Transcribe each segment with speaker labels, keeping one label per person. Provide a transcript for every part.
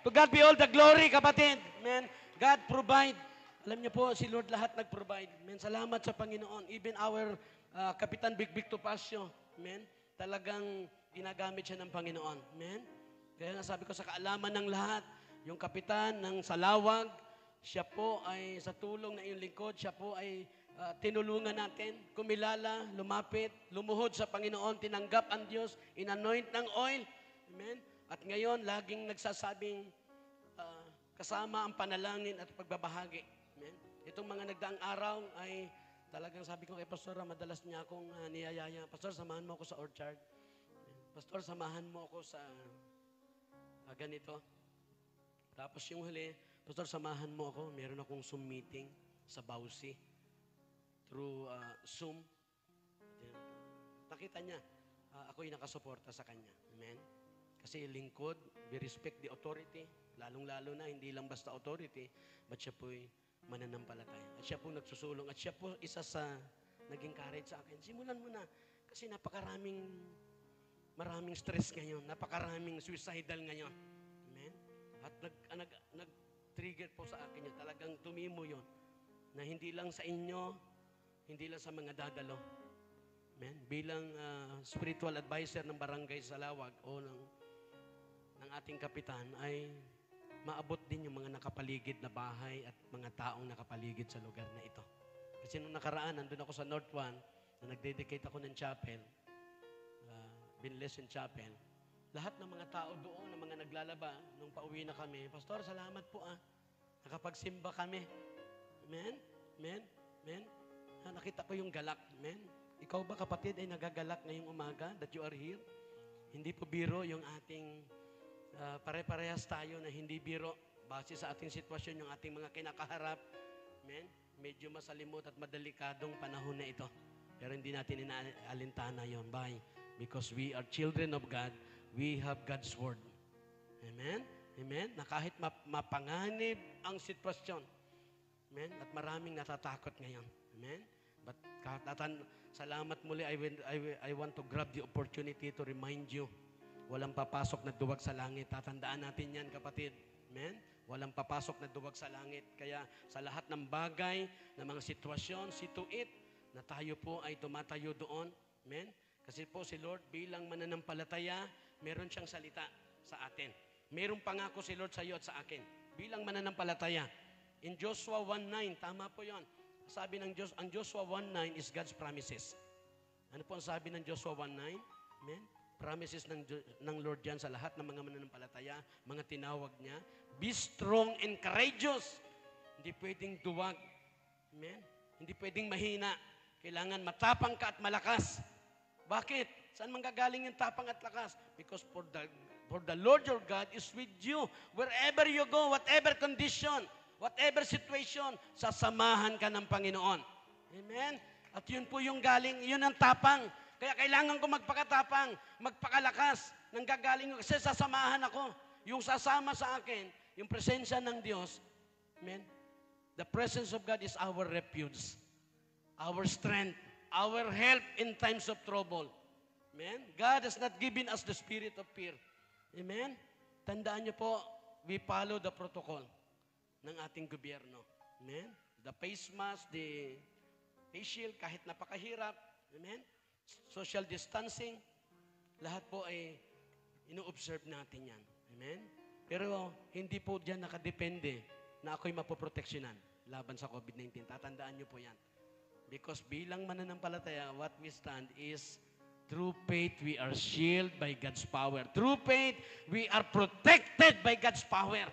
Speaker 1: To God be all the glory, kapatid. Amen. God provide. Alam niyo po, si Lord lahat nag-provide. Amen. Salamat sa Panginoon. Even our Kapitan Bigbig Topacio, amen, talagang ginagamit siya ng Panginoon. Amen. Kaya nga sabi ko sa kaalaman ng lahat, yung kapitan ng Salawag, siya po ay sa tulong na iyong lingkod, siya po ay tinulungan natin, kumilala, lumapit, lumuhod sa Panginoon, tinanggap ang Diyos, inanoint ng oil. Amen. At ngayon, laging nagsasabing kasama ang panalangin at pagbabahagi. Amen. Itong mga nagdaang araw ay talagang sabi ko kay Pastor, madalas niya akong niyayaya, Pastor, samahan mo ako sa orchard. Pastor, samahan mo ako sa ganito. Tapos yung huli, Pastor, samahan mo ako. Meron akong Zoom meeting sa Bausi through Zoom. Nakita niya, ako'y nakasuporta sa kanya. Amen. Kasi lingkod, we respect the authority. Lalong-lalo na, hindi lang basta authority, but siya po'y mananampalataya. At siya po nagsusulong. At siya po isa sa naging courage sa akin. Simulan mo na. Kasi maraming stress ngayon. Napakaraming suicidal ngayon. Amen? At nag-trigger po sa akin yun. Talagang tumimo yun. Na hindi lang sa inyo, hindi lang sa mga dadalo. Amen? Bilang spiritual advisor ng Barangay Salawag o ng ating kapitan ay maabot din yung mga nakapaligid na bahay at mga taong nakapaligid sa lugar na ito. Kasi nung nakaraan, nandun ako sa North One, na nag-dedicate ako ng chapel, Binless Chapel. Lahat ng mga tao doon, ng mga naglalaba, nung pauwi na kami, Pastor, salamat po nakapagsimba kami. Amen? Amen? Amen? Nakita ko yung galak. Amen? Ikaw ba kapatid ay nagagalak ngayong umaga that you are here? Hindi po biro yung ating pare-parehas tayo na hindi biro base sa ating sitwasyon, yung ating mga kinakaharap. Amen? Medyo masalimot at madalikadong panahon na ito. Pero hindi natin inaalintana yon. Why? Because we are children of God, we have God's Word. Amen? Amen? Na kahit mapanganib ang sitwasyon, amen? At maraming natatakot ngayon. Amen? But salamat muli, I want to grab the opportunity to remind you, walang papasok na duwag sa langit. Tatandaan natin yan, kapatid. Amen? Walang papasok na duwag sa langit. Kaya sa lahat ng bagay, ng mga sitwasyon, see to it, na tayo po ay tumatayo doon. Amen? Kasi po si Lord bilang mananampalataya, meron siyang salita sa atin. Merong pangako si Lord sa iyo at sa akin. Bilang mananampalataya. In Joshua 1:9, tama po yon. Sabi ng Diyos, ang Joshua 1:9 is God's promises. Ano po ang sabi ng Joshua 1:9? Amen? Promises ng Lord yan sa lahat ng mga mananampalataya, mga tinawag niya. Be strong and courageous. Hindi pwedeng duwag. Amen? Hindi pwedeng mahina. Kailangan matapang ka at malakas. Bakit? Saan manggagaling yung tapang at lakas? Because for the Lord your God is with you. Wherever you go, whatever condition, whatever situation, sasamahan ka ng Panginoon. Amen? At yun po yung galing, yun ang tapang. Kaya kailangan ko magpakatapang, magpakalakas, nang gagaling kasi sasamahan ako. Yung sasama sa akin, yung presensya ng Diyos, amen? The presence of God is our refuge, our strength, our help in times of trouble. Amen? God has not given us the spirit of fear. Amen? Tandaan niyo po, we follow the protocol ng ating gobyerno. Amen? The face mask, the face shield, kahit napakahirap. Amen? Social distancing, lahat po ay ino-observe natin yan. Amen? Pero hindi po dyan nakadepende na ako'y mapoproteksyonan laban sa COVID-19. Tatandaan niyo po yan. Because bilang mananampalataya, what we stand is through faith, we are shielded by God's power. Through faith, we are protected by God's power.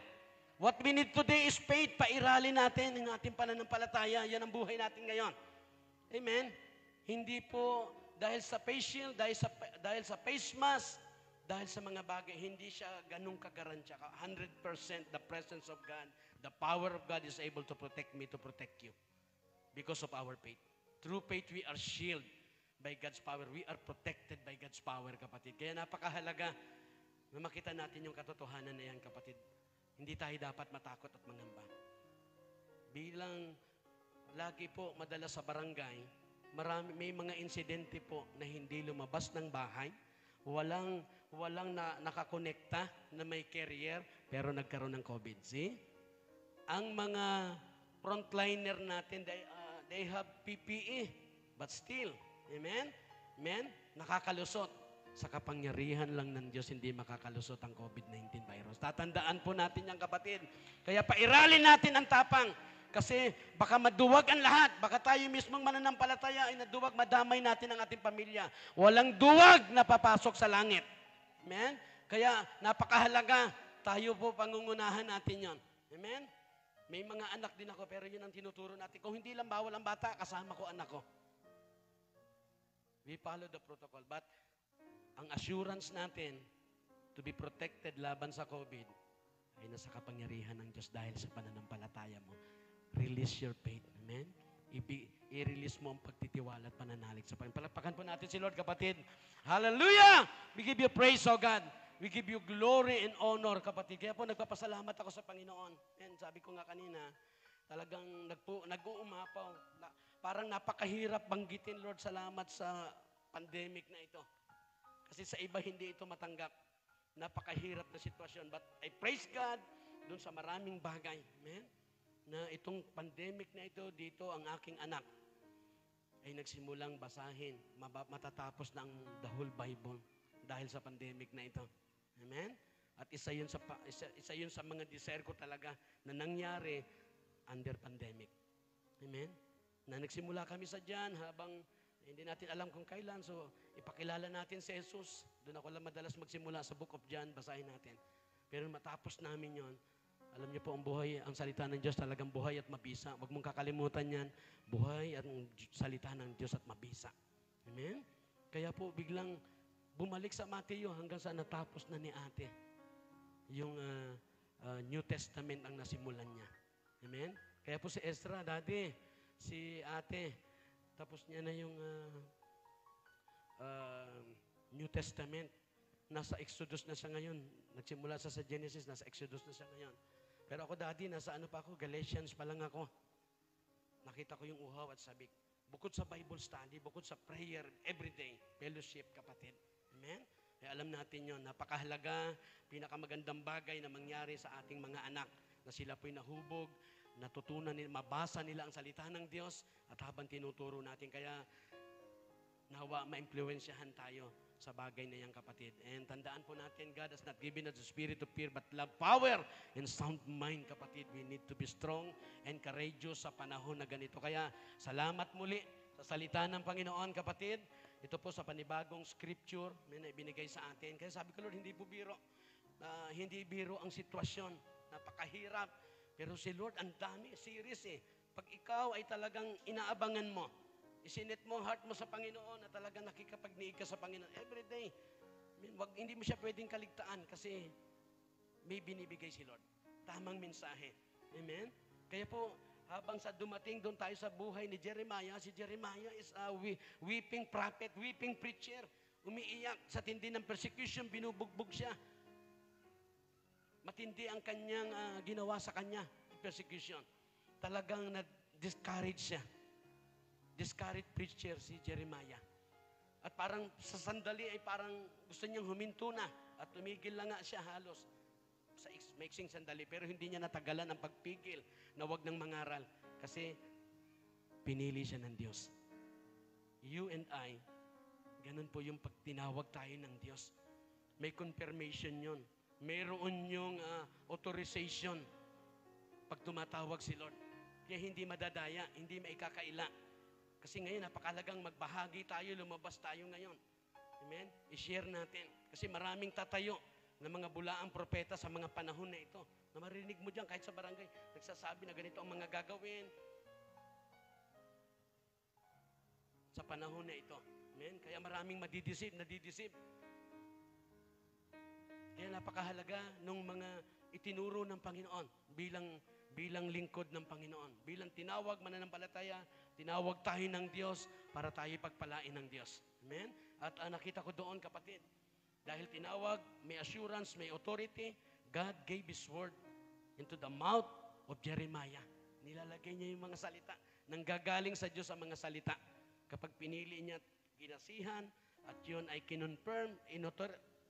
Speaker 1: What we need today is faith. Pairalin natin ang ating pananampalataya. Yan ang buhay natin ngayon. Amen? Hindi po dahil sa face shield, dahil sa face mask, dahil sa mga bagay, hindi siya ganun kagaransya. 100% the presence of God, the power of God is able to protect me, to protect you. Because of our faith. Through faith, we are shielded by God's power. We are protected by God's power, kapatid. Kaya napakahalaga na makita natin yung katotohanan na yan, kapatid. Hindi tayo dapat matakot at mangamba. Bilang lagi po madalas sa barangay, may mga insidente po na hindi lumabas ng bahay, walang nakakonekta na may carrier, pero nagkaroon ng COVID. See? Ang mga frontliner natin, they have PPE, but still, amen? Amen? Nakakalusot. Sa kapangyarihan lang ng Diyos, hindi makakalusot ang COVID-19 virus. Tatandaan po natin yan, kapatid. Kaya pairalin natin ang tapang. Kasi baka maduwag ang lahat. Baka tayo mismong mananampalataya ay naduwag, madamay natin ang ating pamilya. Walang duwag na papasok sa langit. Amen? Kaya napakahalaga, tayo po pangungunahan natin yon. Amen? May mga anak din ako, pero yun ang tinuturo natin. Kung hindi lang bawal ang bata, kasama ko anak ko. We follow the protocol. But ang assurance natin to be protected laban sa COVID ay nasa kapangyarihan ng Diyos dahil sa pananampalataya mo. Release your faith. Amen? I-release mo ang pagtitiwala at pananalig sa Panginoon. Palakpakan po natin si Lord, kapatid. Hallelujah! We give you praise, O God. We give you glory and honor, kapatid. Kaya po nagpapasalamat ako sa Panginoon. And sabi ko nga kanina, talagang nag-uumapaw. Parang napakahirap banggitin, Lord, salamat sa pandemic na ito. Kasi sa iba hindi ito matanggap. Napakahirap na sitwasyon. But I praise God dun sa maraming bagay. Amen? Na itong pandemic na ito, dito ang aking anak ay nagsimulang basahin. Matatapos na ang the whole Bible dahil sa pandemic na ito. Amen? At isa yun sa mga desire ko talaga na nangyari under pandemic. Amen? Na nagsimula kami sa dyan habang hindi natin alam kung kailan. So, ipakilala natin si Jesus. Doon ako lang madalas magsimula sa Book of John, basahin natin. Pero matapos namin yon, alam niyo po ang buhay, ang salita ng Diyos talagang buhay at mabisa. Huwag mong kakalimutan yan. Buhay at salita ng Diyos at mabisa. Amen? Kaya po biglang bumalik sa Mateo hanggang sa natapos na ni ate. Yung New Testament ang nasimulan niya. Amen? Kaya po si Ezra, daddy, si ate, tapos niya na yung New Testament. Nasa Exodus na siya ngayon. Nagsimula sa Genesis, nasa Exodus na siya ngayon. Pero ako, daddy, nasa ano pa ako? Galatians pa lang ako. Nakita ko yung uhaw at sabik. Bukod sa Bible study, bukod sa prayer, everyday, fellowship, kapatid. Amen? Kaya alam natin yon, napakahalaga, pinakamagandang bagay na mangyari sa ating mga anak, na sila po'y nahubog, natutunan nila, mabasa nila ang salita ng Diyos, at habang tinuturo natin, kaya nawa ma-impluensyahan tayo sa bagay na yan, kapatid. And tandaan po natin, God has not given us the spirit of fear, but love, power, and sound mind, kapatid. We need to be strong and courageous sa panahon na ganito. Kaya salamat muli sa salita ng Panginoon, kapatid. Ito po sa panibagong scripture na ibinigay sa atin. Kaya sabi ko, Lord, hindi po biro. Hindi biro ang sitwasyon. Napakahirap. Pero si Lord, ang dami, serious eh. Pag ikaw ay talagang inaabangan mo, isinit mo ang heart mo sa Panginoon na talagang nakikapagniig ka sa Panginoon every day. Hindi mo siya pwedeng kaligtaan kasi may binibigay si Lord. Tamang mensahe. Amen? Kaya po, habang sa dumating doon tayo sa buhay ni Jeremiah, si Jeremiah is a weeping prophet, weeping preacher. Umiiyak sa tindi ng persecution, binubugbog siya. Matindi ang kanyang ginawa sa kanya, persecution. Talagang na-discourage siya. Discouraged preacher si Jeremiah. At parang sa sandali ay parang gusto niyang huminto na at tumigil na nga siya halos sa maiksing sandali. Pero hindi niya natagalan ang pagpigil na wag nang mangaral kasi pinili siya ng Diyos. You and I, ganun po yung pagtinawag tayo ng Diyos. May confirmation yun. Mayroon yung authorization pag tumatawag si Lord. Kaya hindi madadaya, hindi maikakaila. Kasi ngayon, napakalagang magbahagi tayo, lumabas tayo ngayon. Amen? I-share natin. Kasi maraming tatayo ng mga bulaang propeta sa mga panahon na ito. Na marinig mo dyan, kahit sa barangay, nagsasabi na ganito ang mga gagawin sa panahon na ito. Amen? Kaya maraming nadidisip. Kaya napakahalaga ng mga itinuro ng Panginoon bilang lingkod ng Panginoon. Bilang tinawag, mananampalataya, tinawag tayo ng Diyos para tayo pagpalain ng Diyos. Amen? At nakita ko doon, kapatid, dahil tinawag, may assurance, may authority, God gave His word into the mouth of Jeremiah. Nilalagay niya yung mga salita. Nanggagaling sa Diyos ang mga salita. Kapag pinili niya, kinasihan, at yun ay kinonfirm,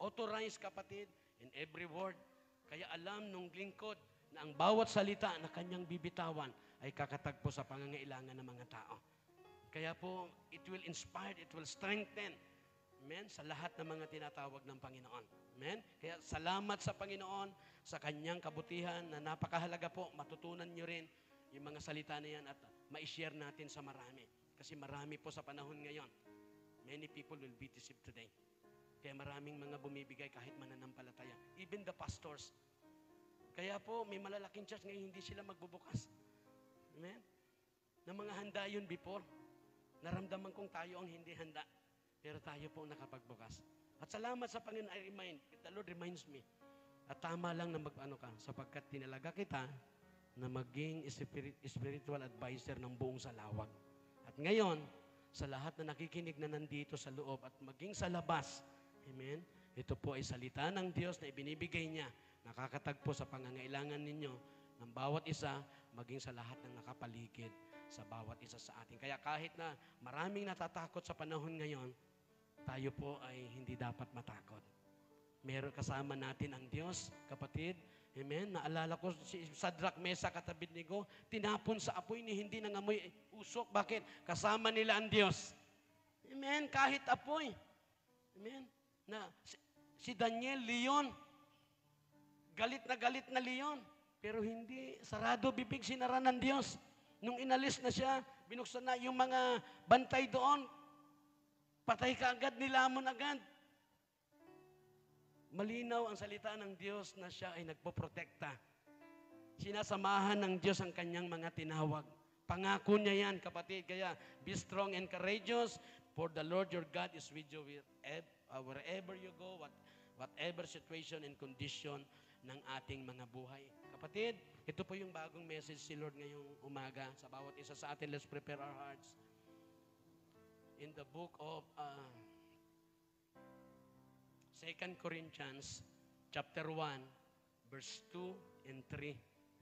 Speaker 1: authorized, kapatid, in every word. Kaya alam nung lingkod na ang bawat salita na kanyang bibitawan ay kakatagpo sa pangangailangan ng mga tao. Kaya po, it will inspire, it will strengthen, amen, sa lahat ng mga tinatawag ng Panginoon. Amen? Kaya salamat sa Panginoon, sa kanyang kabutihan na napakahalaga po, matutunan nyo rin yung mga salita na yan at ma-share natin sa marami. Kasi marami po sa panahon ngayon, many people will be deceived today. Kaya maraming mga bumibigay kahit mananampalataya. Even the pastors. Kaya po, may malalaking church ngayon, hindi sila magbubukas. Amen? Na mga handa yun before. Naramdaman kong tayo ang hindi handa. Pero tayo po nakapagbukas. At salamat sa Panginoon, the Lord reminds me. At tama lang na mag-ano ka, sapagkat tinalaga kita na maging spiritual advisor ng buong salawag. At ngayon, sa lahat na nakikinig na nandito sa loob at maging sa labas, amen, ito po ay salita ng Diyos na ibinibigay niya, nakakatagpo sa pangangailangan ninyo ng bawat isa, maging sa lahat ng nakapaligid sa bawat isa sa atin. Kaya kahit na maraming natatakot sa panahon ngayon, tayo po ay hindi dapat matakot. Meron kasama natin ang Diyos, kapatid. Amen? Naalala ko si Shadrach, Meshach at Abednego, tinapon sa apoy ni hindi nangamoy usok. Bakit? Kasama nila ang Diyos. Amen? Kahit apoy. Amen? Na si Daniel, leon. Galit na leon. Pero hindi, sarado bibig, sinara ng Diyos. Nung inalis na siya, binuksan na yung mga bantay doon, patay ka agad, nilamon agad. Malinaw ang salita ng Diyos na siya ay nagpoprotekta. Sinasamahan ng Diyos ang kanyang mga tinawag. Pangako niya yan, kapatid. Kaya, be strong and courageous, for the Lord your God is with you wherever you go, whatever situation and condition ng ating mga buhay. Kapatid, ito po yung bagong message si Lord ngayong umaga sa bawat isa sa atin. Let's prepare our hearts. In the book of 2 Corinthians chapter 1, verse 2 and 3.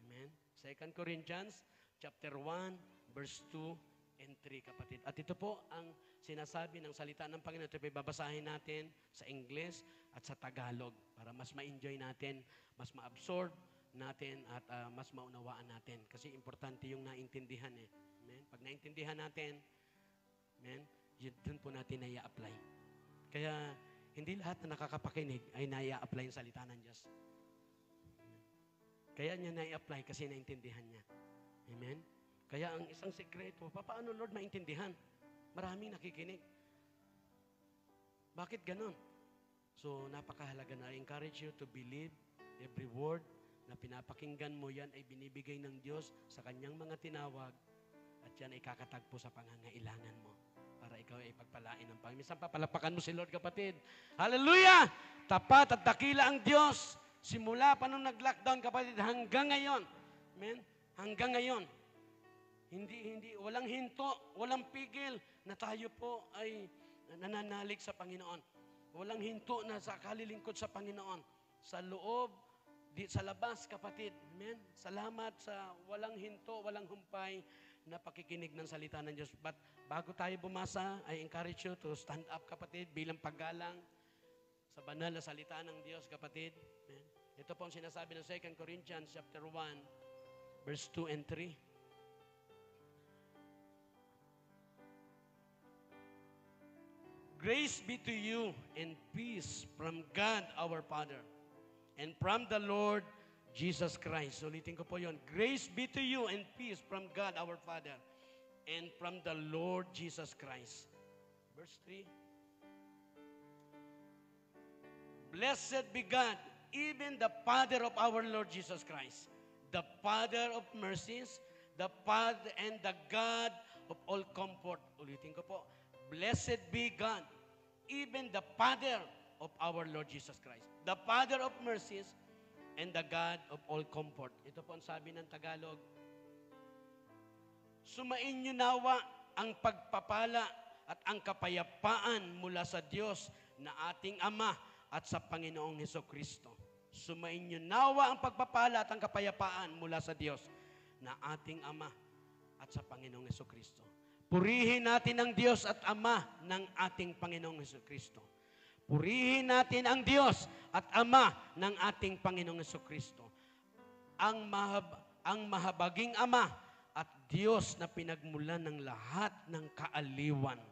Speaker 1: Amen? 2 Corinthians chapter 1, verse 2 and 3, kapatid. At ito po ang sinasabi ng salita ng Panginoon. Ito po babasahin natin sa English at sa Tagalog para mas ma-enjoy natin, mas ma-absorb natin at mas maunawaan natin. Kasi importante yung naintindihan eh. Amen? Pag naintindihan natin, amen, yun po natin na i-apply. Kaya, hindi lahat na nakakapakinig ay na-i-apply yung salita ng Diyos. Kaya niya na-i-apply kasi naintindihan niya. Amen? Kaya ang isang sekreto, paano Lord maintindihan? Maraming nakikinig. Bakit ganun? So, napakahalaga na. I encourage you to believe every word na pinapakinggan mo, yan ay binibigay ng Diyos sa kanyang mga tinawag at yan ay kakatagpo sa pangangailangan mo para ikaw ay pagpalain ng Panginoon. Minsan papalapakan mo si Lord, kapatid. Hallelujah! Tapat at dakila ang Diyos. Simula pa nung nag-lockdown, kapatid, hanggang ngayon. Amen? Hanggang ngayon. Walang hinto, walang pigil na tayo po ay nananalig sa Panginoon. Walang hinto na sa kalilingkod sa Panginoon. Sa loob, sa labas, kapatid. Amen? Salamat sa walang hinto, walang humpay na pakikinig ng salita ng Diyos. But bago tayo bumasa, I encourage you to stand up, kapatid, bilang paggalang sa banal na salita ng Diyos, kapatid. Amen? Ito po ang sinasabi ng 2 Corinthians chapter 1, verse 2 and 3. Grace be to you and peace from God our Father and from the Lord Jesus Christ. Ulitin ko po yun. Grace be to you and peace from God our Father and from the Lord Jesus Christ. Verse 3. Blessed be God, even the Father of our Lord Jesus Christ, the Father of mercies, the Father and the God of all comfort. Ulitin ko po. Blessed be God, even the Father of our Lord Jesus Christ, the Father of mercies, and the God of all comfort. Ito po ang sabi ng Tagalog. Sumain niyo nawa ang pagpapala at ang kapayapaan mula sa Diyos na ating Ama at sa Panginoong Hesukristo. Sumain niyo nawa ang pagpapala at ang kapayapaan mula sa Diyos na ating Ama at sa Panginoong Hesukristo. Purihin natin ang Diyos at Ama ng ating Panginoong Hesukristo. Purihin natin ang Diyos at Ama ng ating Panginoong Jesucristo. Ang mahabaging Ama at Diyos na pinagmulan ng lahat ng kaaliwan.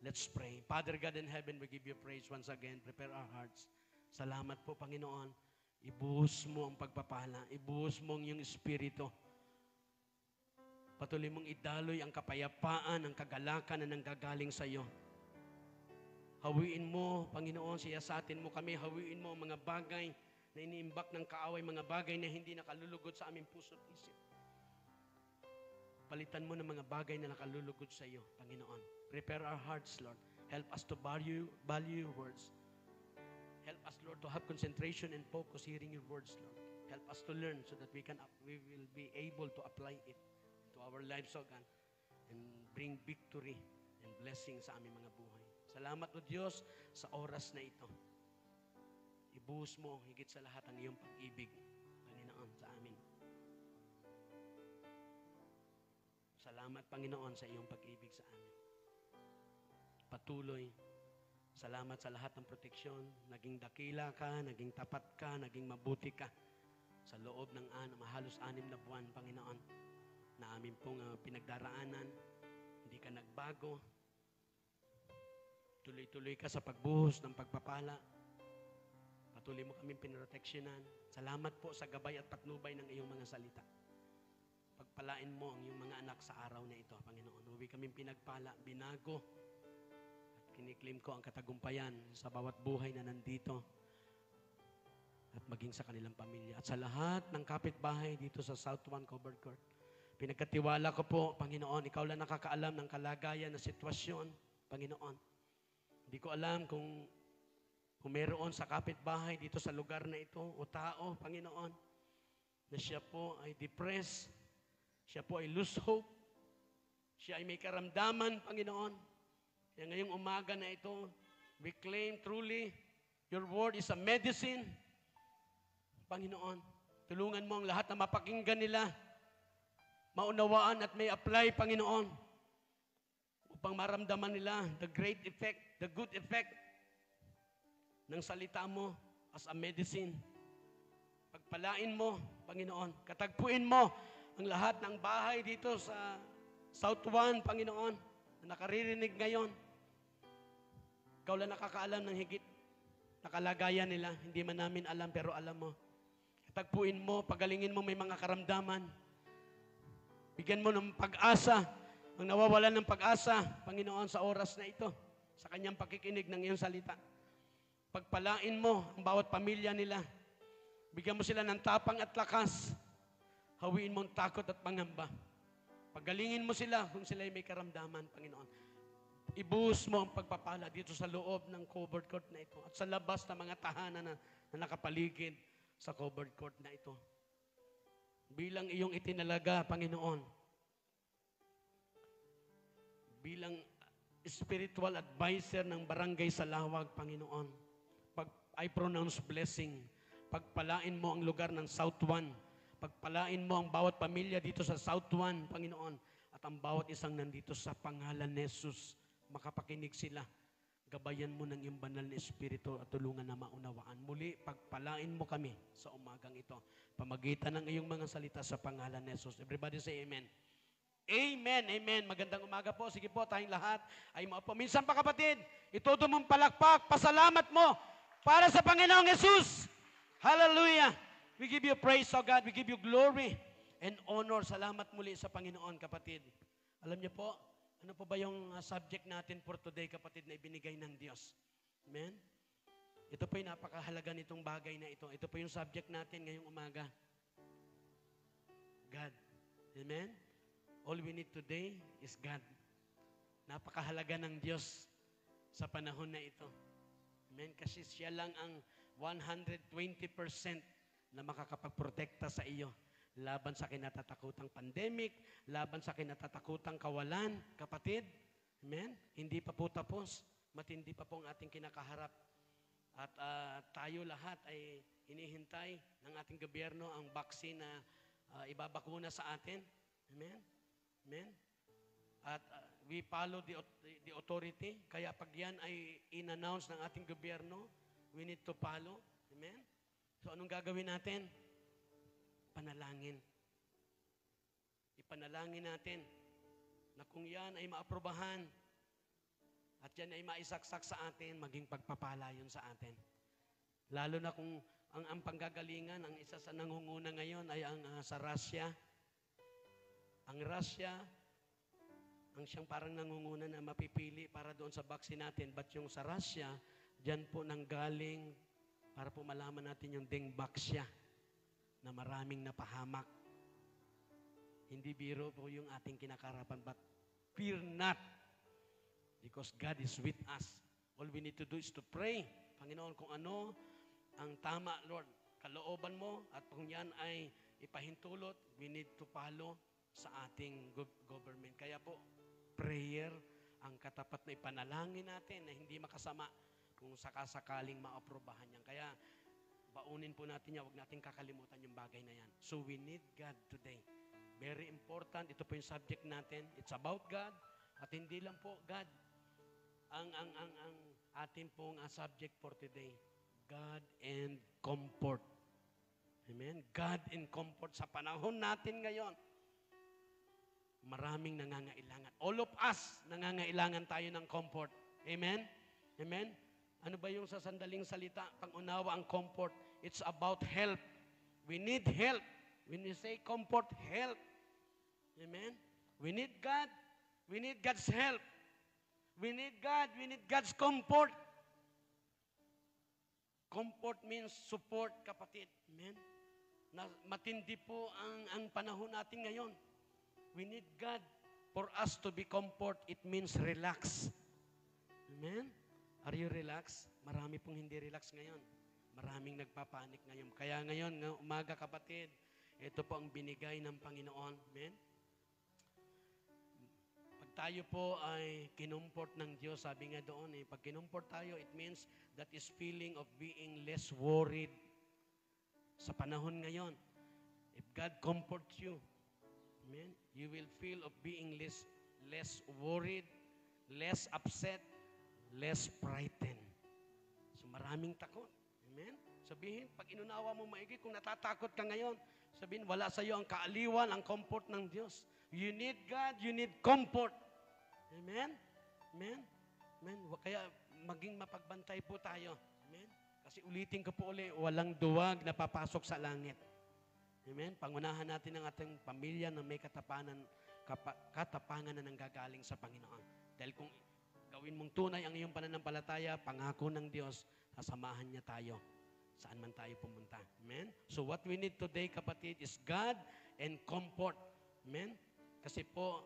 Speaker 1: Let's pray. Father God in heaven, we give you praise once again. Prepare our hearts. Salamat po, Panginoon. Ibuhos mo ang pagpapala. Ibuhos mo ang iyong Espiritu. Patuloy mong idaloy ang kapayapaan, ang kagalakan na nanggagaling sa iyo. Hawiin mo, Panginoon, siyasatin mo kami. Hawiin mo ang mga bagay na iniimbak ng kaaway, mga bagay na hindi nakalulugod sa aming puso at isip. Palitan mo ng mga bagay na nakalulugod sa iyo, Panginoon. Prepare our hearts, Lord. Help us to value your words. Help us, Lord, to have concentration and focus hearing your words, Lord. Help us to learn so that we will be able to apply it to our lives, O God, and bring victory and blessing sa aming mga buhay. Salamat, O Diyos, sa oras na ito. Ibuhos mo higit sa lahat ang iyong pag-ibig, Panginoon, sa amin. Salamat, Panginoon, sa iyong pag-ibig sa amin. Patuloy. Salamat sa lahat ng proteksyon. Naging dakila ka, naging tapat ka, naging mabuti ka sa loob ng halos 6 na buwan, Panginoon, na amin pong pinagdaraanan. Hindi ka nagbago. Tuloy-tuloy ka sa pagbuhos ng pagpapala. Patuloy mo kaming pinroteksyonan. Salamat po sa gabay at patnubay ng iyong mga salita. Pagpalain mo ang iyong mga anak sa araw na ito, Panginoon. Huwag kaming pinagpala, binago. At kiniklaim ko ang katagumpayan sa bawat buhay na nandito. At maging sa kanilang pamilya. At sa lahat ng kapitbahay dito sa South 1 Covered Court. Pinagkatiwala ko po, Panginoon, ikaw lang nakakaalam ng kalagayan na sitwasyon, Panginoon. Hindi ko alam kung meron sa kapitbahay dito sa lugar na ito o tao, Panginoon, na siya po ay depressed, siya po ay lose hope, siya ay may karamdaman, Panginoon. Kaya ngayong umaga na ito, we claim truly, your word is a medicine. Panginoon, tulungan mo ang lahat na mapakinggan nila, maunawaan at may apply, Panginoon, upang maramdaman nila the great effect, the good effect ng salita mo as a medicine. Pagpalain mo, Panginoon. Katagpuin mo ang lahat ng bahay dito sa South 1, Panginoon, na nakaririnig ngayon. Ikaw lang nakakaalam ng higit na kalagayan nila. Hindi man namin alam, pero alam mo. Katagpuin mo, pagalingin mo may mga karamdaman. Bigyan mo ng pag-asa ang nawawalan ng pag-asa, Panginoon, sa oras na ito, sa kanyang pakikinig ng iyong salita. Pagpalain mo ang bawat pamilya nila. Bigyan mo sila ng tapang at lakas. Hawiin mo ang takot at pangamba. Pagalingin mo sila kung sila ay may karamdaman, Panginoon. Ibuhos mo ang pagpapala dito sa loob ng covered court na ito at sa labas ng mga tahanan na nakapaligid sa covered court na ito. Bilang iyong itinalaga, Panginoon, bilang spiritual advisor ng barangay Salawag, Panginoon, I pronounce blessing. Pagpalain mo ang lugar ng South 1. Pagpalain mo ang bawat pamilya dito sa South 1, Panginoon, at ang bawat isang nandito sa pangalan ni Jesus. Makapakinig sila. Gabayan mo ng iyong banal na Espiritu at tulungan na maunawaan. Muli, pagpalain mo kami sa umagang ito. Pamagitan ng iyong mga salita sa pangalan ni Jesus. Everybody say amen. Amen, amen. Magandang umaga po. Sige po, tayong lahat ay maupo. Minsan pa kapatid, ituto mong palakpak, pasalamat mo para sa Panginoong Jesus. Hallelujah. We give you praise, O God. We give you glory and honor. Salamat muli sa Panginoon, kapatid. Alam niyo po, ano po ba yung subject natin for today, kapatid, na ibinigay ng Diyos? Amen? Ito po yung napakahalaga nitong bagay na ito. Ito po yung subject natin ngayong umaga. God. Amen? All we need today is God. Napakahalaga ng Diyos sa panahon na ito. Amen? Kasi siya lang ang 120% na makakapagprotekta sa iyo laban sa kinatatakutang pandemic, laban sa kinatatakutang kawalan. Kapatid, amen? Hindi pa po tapos. Matindi pa po ang ating kinakaharap. At tayo lahat ay hinihintay ng ating gobyerno ang vaccine na ibabakuna sa atin. Amen? Amen? At we follow the authority. Kaya pag yan ay in-announce ng ating gobyerno, we need to follow. Amen? So anong gagawin natin? Panalangin. Ipanalangin natin na kung yan ay maaprobahan at yan ay maisaksak sa atin, maging pagpapala yun sa atin. Lalo na kung ang panggagalingan, ang isa sa nangunguna ngayon ay ang sa Russia. Ang Russia, ang siyang parang nangunguna na mapipili para doon sa vaccine natin. But yung sa Russia, dyan po nanggaling para po malaman natin yung Dengvaxia na maraming napahamak. Hindi biro po yung ating kinakarapan, but fear not because God is with us. All we need to do is to pray. Panginoon, kung ano ang tama, Lord, kalooban mo, at kung yan ay ipahintulot, we need to follow sa ating government. Kaya po, prayer ang katapat na ipanalangin natin na hindi makasama kung sakasakaling maaprobahan yan. Kaya, baunin po natin yan, huwag natin kakalimutan yung bagay na yan. So we need God today. Very important, ito po yung subject natin. It's about God, at hindi lang po God. Ang ating pong subject for today, God and comfort. Amen? God and comfort sa panahon natin ngayon. Maraming nangangailangan. All of us, nangangailangan tayo ng comfort. Amen? Amen? Ano ba yung sa sandaling salita? Pang-unawa ang comfort. It's about help. We need help. When you say comfort, help. Amen? We need God. We need God's help. We need God. We need God's comfort. Comfort means support, kapatid. Amen? Na matindi po ang panahon natin ngayon. We need God. For us to be comfort, it means relax. Amen? Are you relaxed? Marami pong hindi relax ngayon. Maraming nagpapanik ngayon. Kaya ngayon, umaga kapatid, ito po ang binigay ng Panginoon. Amen? Pag tayo po ay kinumport ng Diyos, sabi nga doon, pag kinumport tayo, it means that is feeling of being less worried sa panahon ngayon. If God comforts you, amen, you will feel of being less worried, less upset, less frightened. So maraming takot. Amen? Sabihin, pag inunawa mo maigi, kung natatakot ka ngayon, sabihin, wala sa iyo ang kaaliwan, ang comfort ng Diyos. You need God, you need comfort. Amen? Amen? Amen? Kaya maging mapagbantay po tayo. Amen? Kasi ulitin ko po ulit, walang duwag na papasok sa langit. Amen? Pangunahan natin ang ating pamilya na may katapangan na nanggagaling sa Panginoon. Dahil kung gawin mong tunay ang iyong pananampalataya, pangako ng Diyos, sasamahan niya tayo saan man tayo pumunta. Amen? So what we need today, kapatid, is God and comfort. Amen? Kasi po,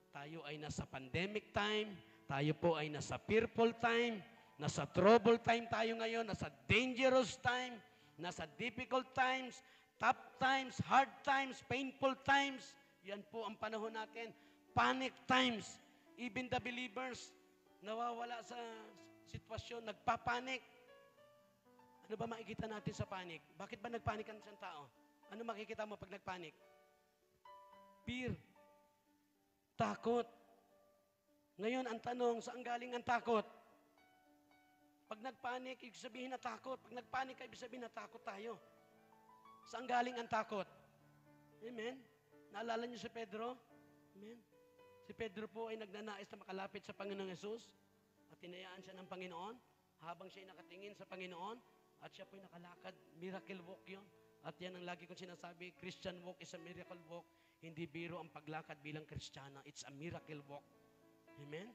Speaker 1: tayo ay nasa pandemic time, tayo po ay nasa fearful time, nasa trouble time tayo ngayon, nasa dangerous time, nasa difficult times, tough times, hard times, painful times. Yan po ang panahon natin. Panic times. Even the believers, nawawala sa sitwasyon, nagpapanik. Ano ba makikita natin sa panic? Bakit ba nagpanik ang isang tao? Ano makikita mo pag nagpanik? Fear. Takot. Ngayon, ang tanong, saan galing ang takot? Pag nagpanik, ibig sabihin na takot. Pag nagpanik, ibig sabihin na takot tayo. Saan galing ang takot? Amen? Naalala niyo si Pedro? Amen? Si Pedro po ay nagnanais na makalapit sa Panginoong Yesus at tinayaan siya ng Panginoon habang siya ay nakatingin sa Panginoon at siya po ay nakalakad. Miracle walk yun. At yan ang lagi kong sinasabi, Christian walk is a miracle walk. Hindi biro ang paglakad bilang Kristiyano. It's a miracle walk. Amen?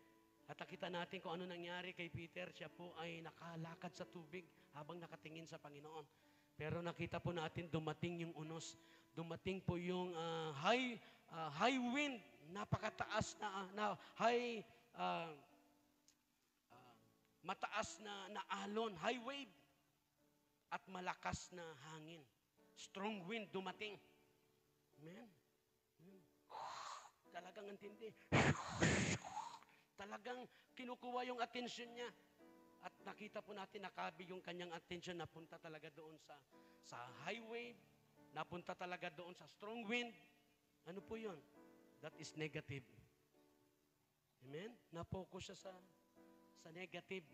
Speaker 1: At nakita natin kung ano nangyari kay Peter. Siya po ay nakalakad sa tubig habang nakatingin sa Panginoon. Pero nakita po natin dumating yung unos. Dumating po yung high wind, napakataas na high mataas na alon, high wave at malakas na hangin. Strong wind dumating. Amen. Talagang antindi. Talagang kinukuha yung atensyon niya. At nakita po natin, nakabi yung kanyang atensyon, napunta talaga doon sa high wave, napunta talaga doon sa strong wind. Ano po yun? That is negative. Amen? Na-focus siya sa negative.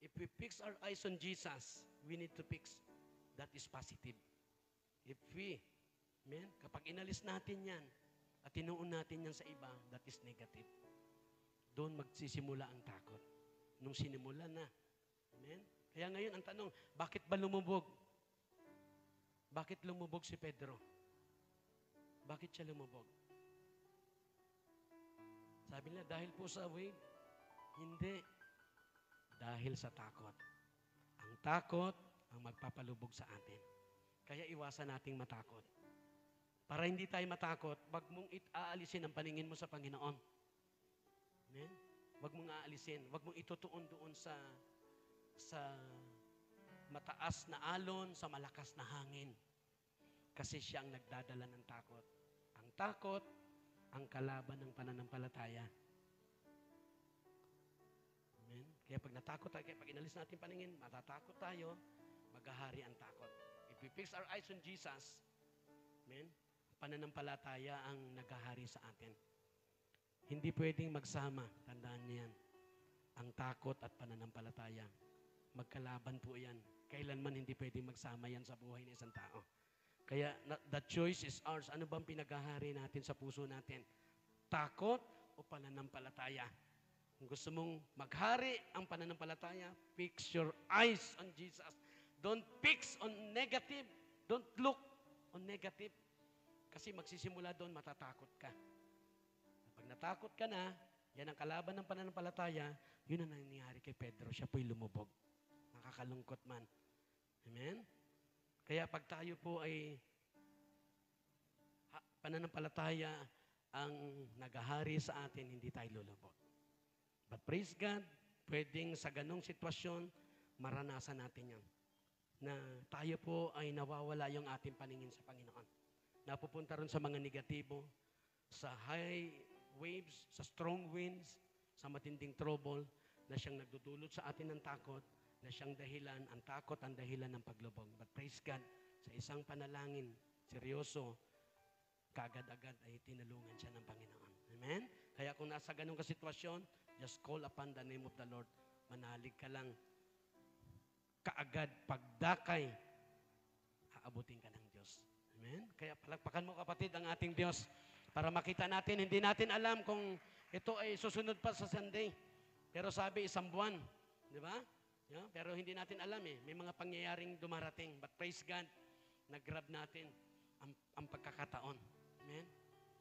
Speaker 1: If we fix our eyes on Jesus, we need to fix that is positive. If we, amen, kapag inalis natin yan, at tinuon natin yan sa iba, that is negative. Doon magsisimula ang takot. Nung sinimula na. Amen? Kaya ngayon, ang tanong, bakit ba lumubog? Bakit lumubog si Pedro? Bakit siya lumubog? Sabi nila, dahil po sa wave. Hindi. Dahil sa takot. Ang takot ang magpapalubog sa atin. Kaya iwasan nating matakot. Para hindi tayo matakot, wag mong aalisin ang paningin mo sa Panginoon. Amen? Wag mong aalisin. Wag mong itutuon doon sa mataas na alon, sa malakas na hangin. Kasi siya ang nagdadala ng takot. Ang takot, ang kalaban ng pananampalataya. Amen? Kaya pag natakot tayo, pag inalis natin paningin, matatakot tayo, maghahari ang takot. If we fix our eyes on Jesus, amen, pananampalataya ang naghahari sa atin. Hindi pwedeng magsama, tandaan niyo yan. Ang takot at pananampalataya. Magkalaban po yan. Kailanman hindi pwedeng magsama yan sa buhay ng isang tao. Kaya the choice is ours. Ano bang pinaghahari natin sa puso natin? Takot o pananampalataya? Kung gusto mong maghari ang pananampalataya, fix your eyes on Jesus. Don't fix on negative. Don't look on negative. Kasi magsisimula doon, matatakot ka. Pag natakot ka na, yan ang kalaban ng pananampalataya, yun ang nangyayari kay Pedro. Siya po'y lumubog. Nakakalungkot man. Amen? Kaya pag tayo po ay pananampalataya ang naghahari sa atin, hindi tayo lulubog. But praise God, pwedeng sa ganong sitwasyon, maranasan natin yan. Na tayo po ay nawawala yung ating paningin sa Panginoon. Napupunta rin sa mga negatibo, sa high waves, sa strong winds, sa matinding trouble, na siyang nagdudulot sa atin ng takot, na siyang dahilan, ang takot ang dahilan ng paglubog. But praise God, sa isang panalangin, seryoso, kaagad-agad ay tinulungan siya ng Panginoon. Amen? Kaya kung nasa ganong kasitwasyon, just call upon the name of the Lord. Manalig ka lang. Kaagad, pagdakay, haabutin ka ng Diyos. Amen? Kaya palakpakan mo kapatid ang ating Diyos para makita natin, hindi natin alam kung ito ay susunod pa sa Sunday. Pero sabi, isang buwan. Di ba? Yeah? Pero hindi natin alam eh. May mga pangyayaring dumarating. But praise God, nag-grab natin ang pagkakataon. Amen?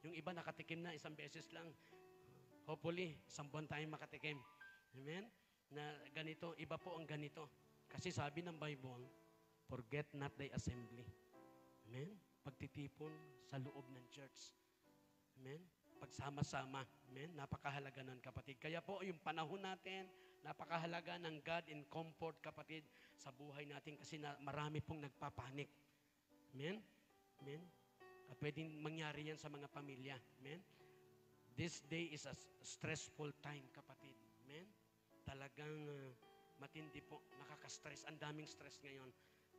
Speaker 1: Yung iba nakatikim na isang beses lang. Hopefully, isang buwan tayong makatikim. Amen? Na ganito, iba po ang ganito. Kasi sabi ng Bible, forget not thy assembly. Amen? Pagtitipon sa loob ng church. Amen? Pagsama-sama. Amen? Napakahalaga nun, kapatid. Kaya po, yung panahon natin, napakahalaga ng God in comfort, kapatid, sa buhay natin kasi marami pong nagpapanik. Amen? Amen? At pwedeng mangyari yan sa mga pamilya. Amen? This day is a stressful time, kapatid. Amen? Talagang matindi po, nakaka-stress. Ang daming stress ngayon.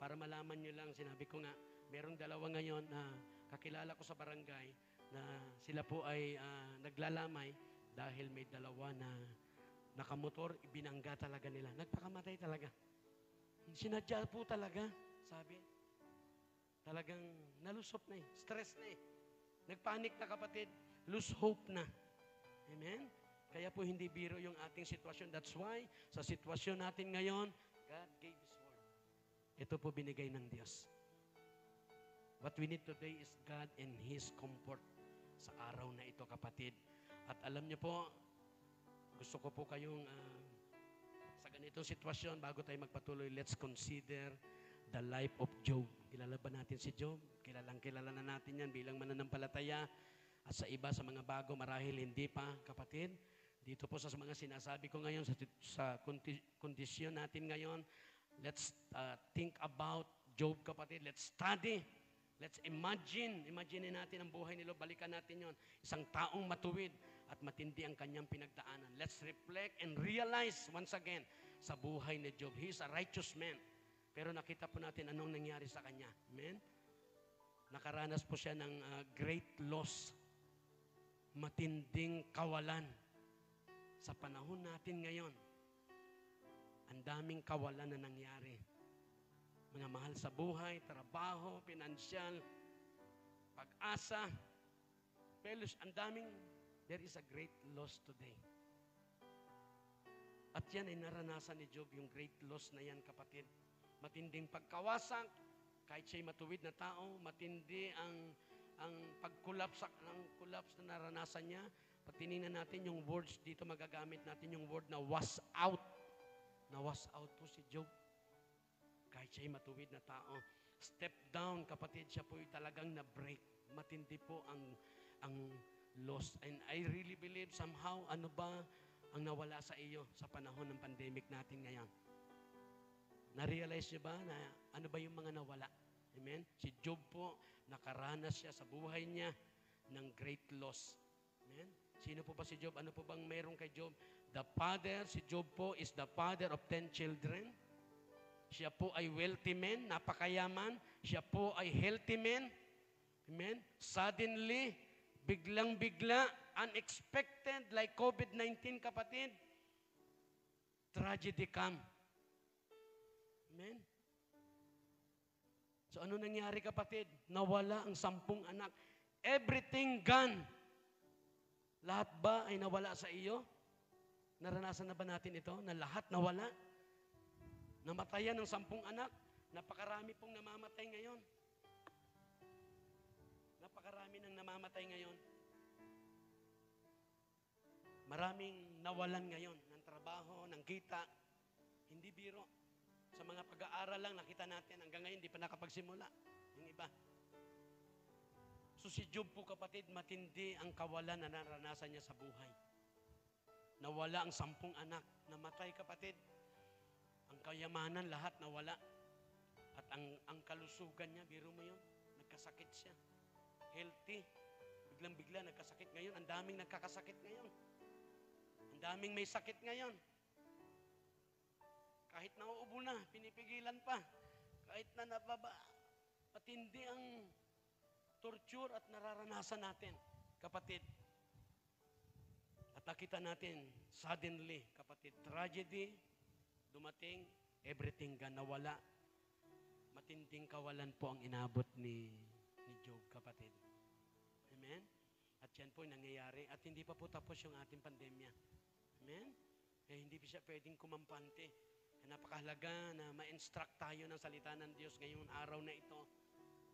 Speaker 1: Para malaman nyo lang, sinabi ko nga, merong dalawa ngayon na kakilala ko sa barangay na sila po ay naglalamay dahil may dalawa na nakamotor, ibinangga talaga nila. Nagpakamatay talaga. Sinadya po talaga, sabi. Talagang nalusot na eh. Stress na eh. Nagpanik na kapatid. Lose hope na. Amen? Kaya po hindi biro yung ating sitwasyon. That's why, sa sitwasyon natin ngayon, God gave His word. Ito po binigay ng Diyos. What we need today is God and His comfort sa araw na ito, kapatid. At alam niyo po, gusto ko po kayong sa ganitong sitwasyon, bago tayo magpatuloy, let's consider the life of Job. Kilala ba natin si Job? Kilala na natin yan bilang mananampalataya. At sa iba, sa mga bago, marahil hindi pa, kapatid. Dito po sa mga sinasabi ko ngayon, sa kondisyon natin ngayon, let's think about Job, kapatid. Let's study. Let's imagine natin ang buhay nila, balikan natin yon. Isang taong matuwid at matindi ang kanyang pinagdaanan. Let's reflect and realize once again sa buhay ni Job. He is a righteous man. Pero nakita po natin anong nangyari sa kanya. Amen? Nakaranas po siya ng great loss. Matinding kawalan. Sa panahon natin ngayon, ang daming kawalan na nangyari. Mga mahal sa buhay, trabaho, pinansyal, pag-asa, fellowship, ang daming, there is a great loss today. At yan ay naranasan ni Job, yung great loss na yan, kapatid. Matinding pagkawasak, kahit siya'y matuwid na tao, matindi ang pag-collapse na naranasan niya. Pag tinignan natin yung words dito, magagamit natin yung word na was out. Na was out po si Job. Kahit siya'y matuwid na tao. Step down, kapatid, siya po'y talagang na-break. Matindi po ang loss. And I really believe somehow, ano ba ang nawala sa iyo sa panahon ng pandemic natin ngayon? Na-realize niyo ba na ano ba yung mga nawala? Amen? Si Job po, nakaranas siya sa buhay niya ng great loss. Amen? Sino po ba si Job? Ano po bang mayroon kay Job? The father, si Job po is the father of 10 children. Siya po ay wealthy man, napakayaman. Siya po ay healthy man. Amen? Suddenly, biglang-bigla, unexpected, like COVID-19, kapatid, tragedy come. Amen? So ano nangyari, kapatid? Nawala ang 10 anak. Everything gone. Lahat ba ay nawala sa iyo? Naranasan na ba natin ito? Na lahat nawala? Namatayan ng 10 anak? Napakarami pong namamatay ngayon. Napakarami nang namamatay ngayon. Maraming nawalan ngayon ng trabaho, ng kita. Hindi biro. Sa mga pag-aaral lang, nakita natin, hanggang ngayon, hindi pa nakapagsimula. Yung iba. So si Job po, kapatid, matindi ang kawalan na naranasan niya sa buhay. Nawala ang 10 anak. Namatay, kapatid. Ang kayamanan, lahat nawala. At ang kalusugan niya, biro mo yun, nagkasakit siya. Healthy. Biglang-bigla, nagkasakit ngayon. Ang daming nagkakasakit ngayon. Ang daming may sakit ngayon. Kahit nauubo na, pinipigilan pa. Kahit na nababa, patindi ang torture at nararanasan natin, kapatid. At nakita natin, suddenly, kapatid, tragedy, dumating, everything nawala. Matinding kawalan po ang inabot ni Job, kapatid. Amen? At yan po yung nangyayari. At hindi pa po tapos yung ating pandemya. Amen? Eh, hindi pa siya pwedeng kumampante. Napakahalaga na ma-instruct tayo ng salita ng Diyos ngayong araw na ito.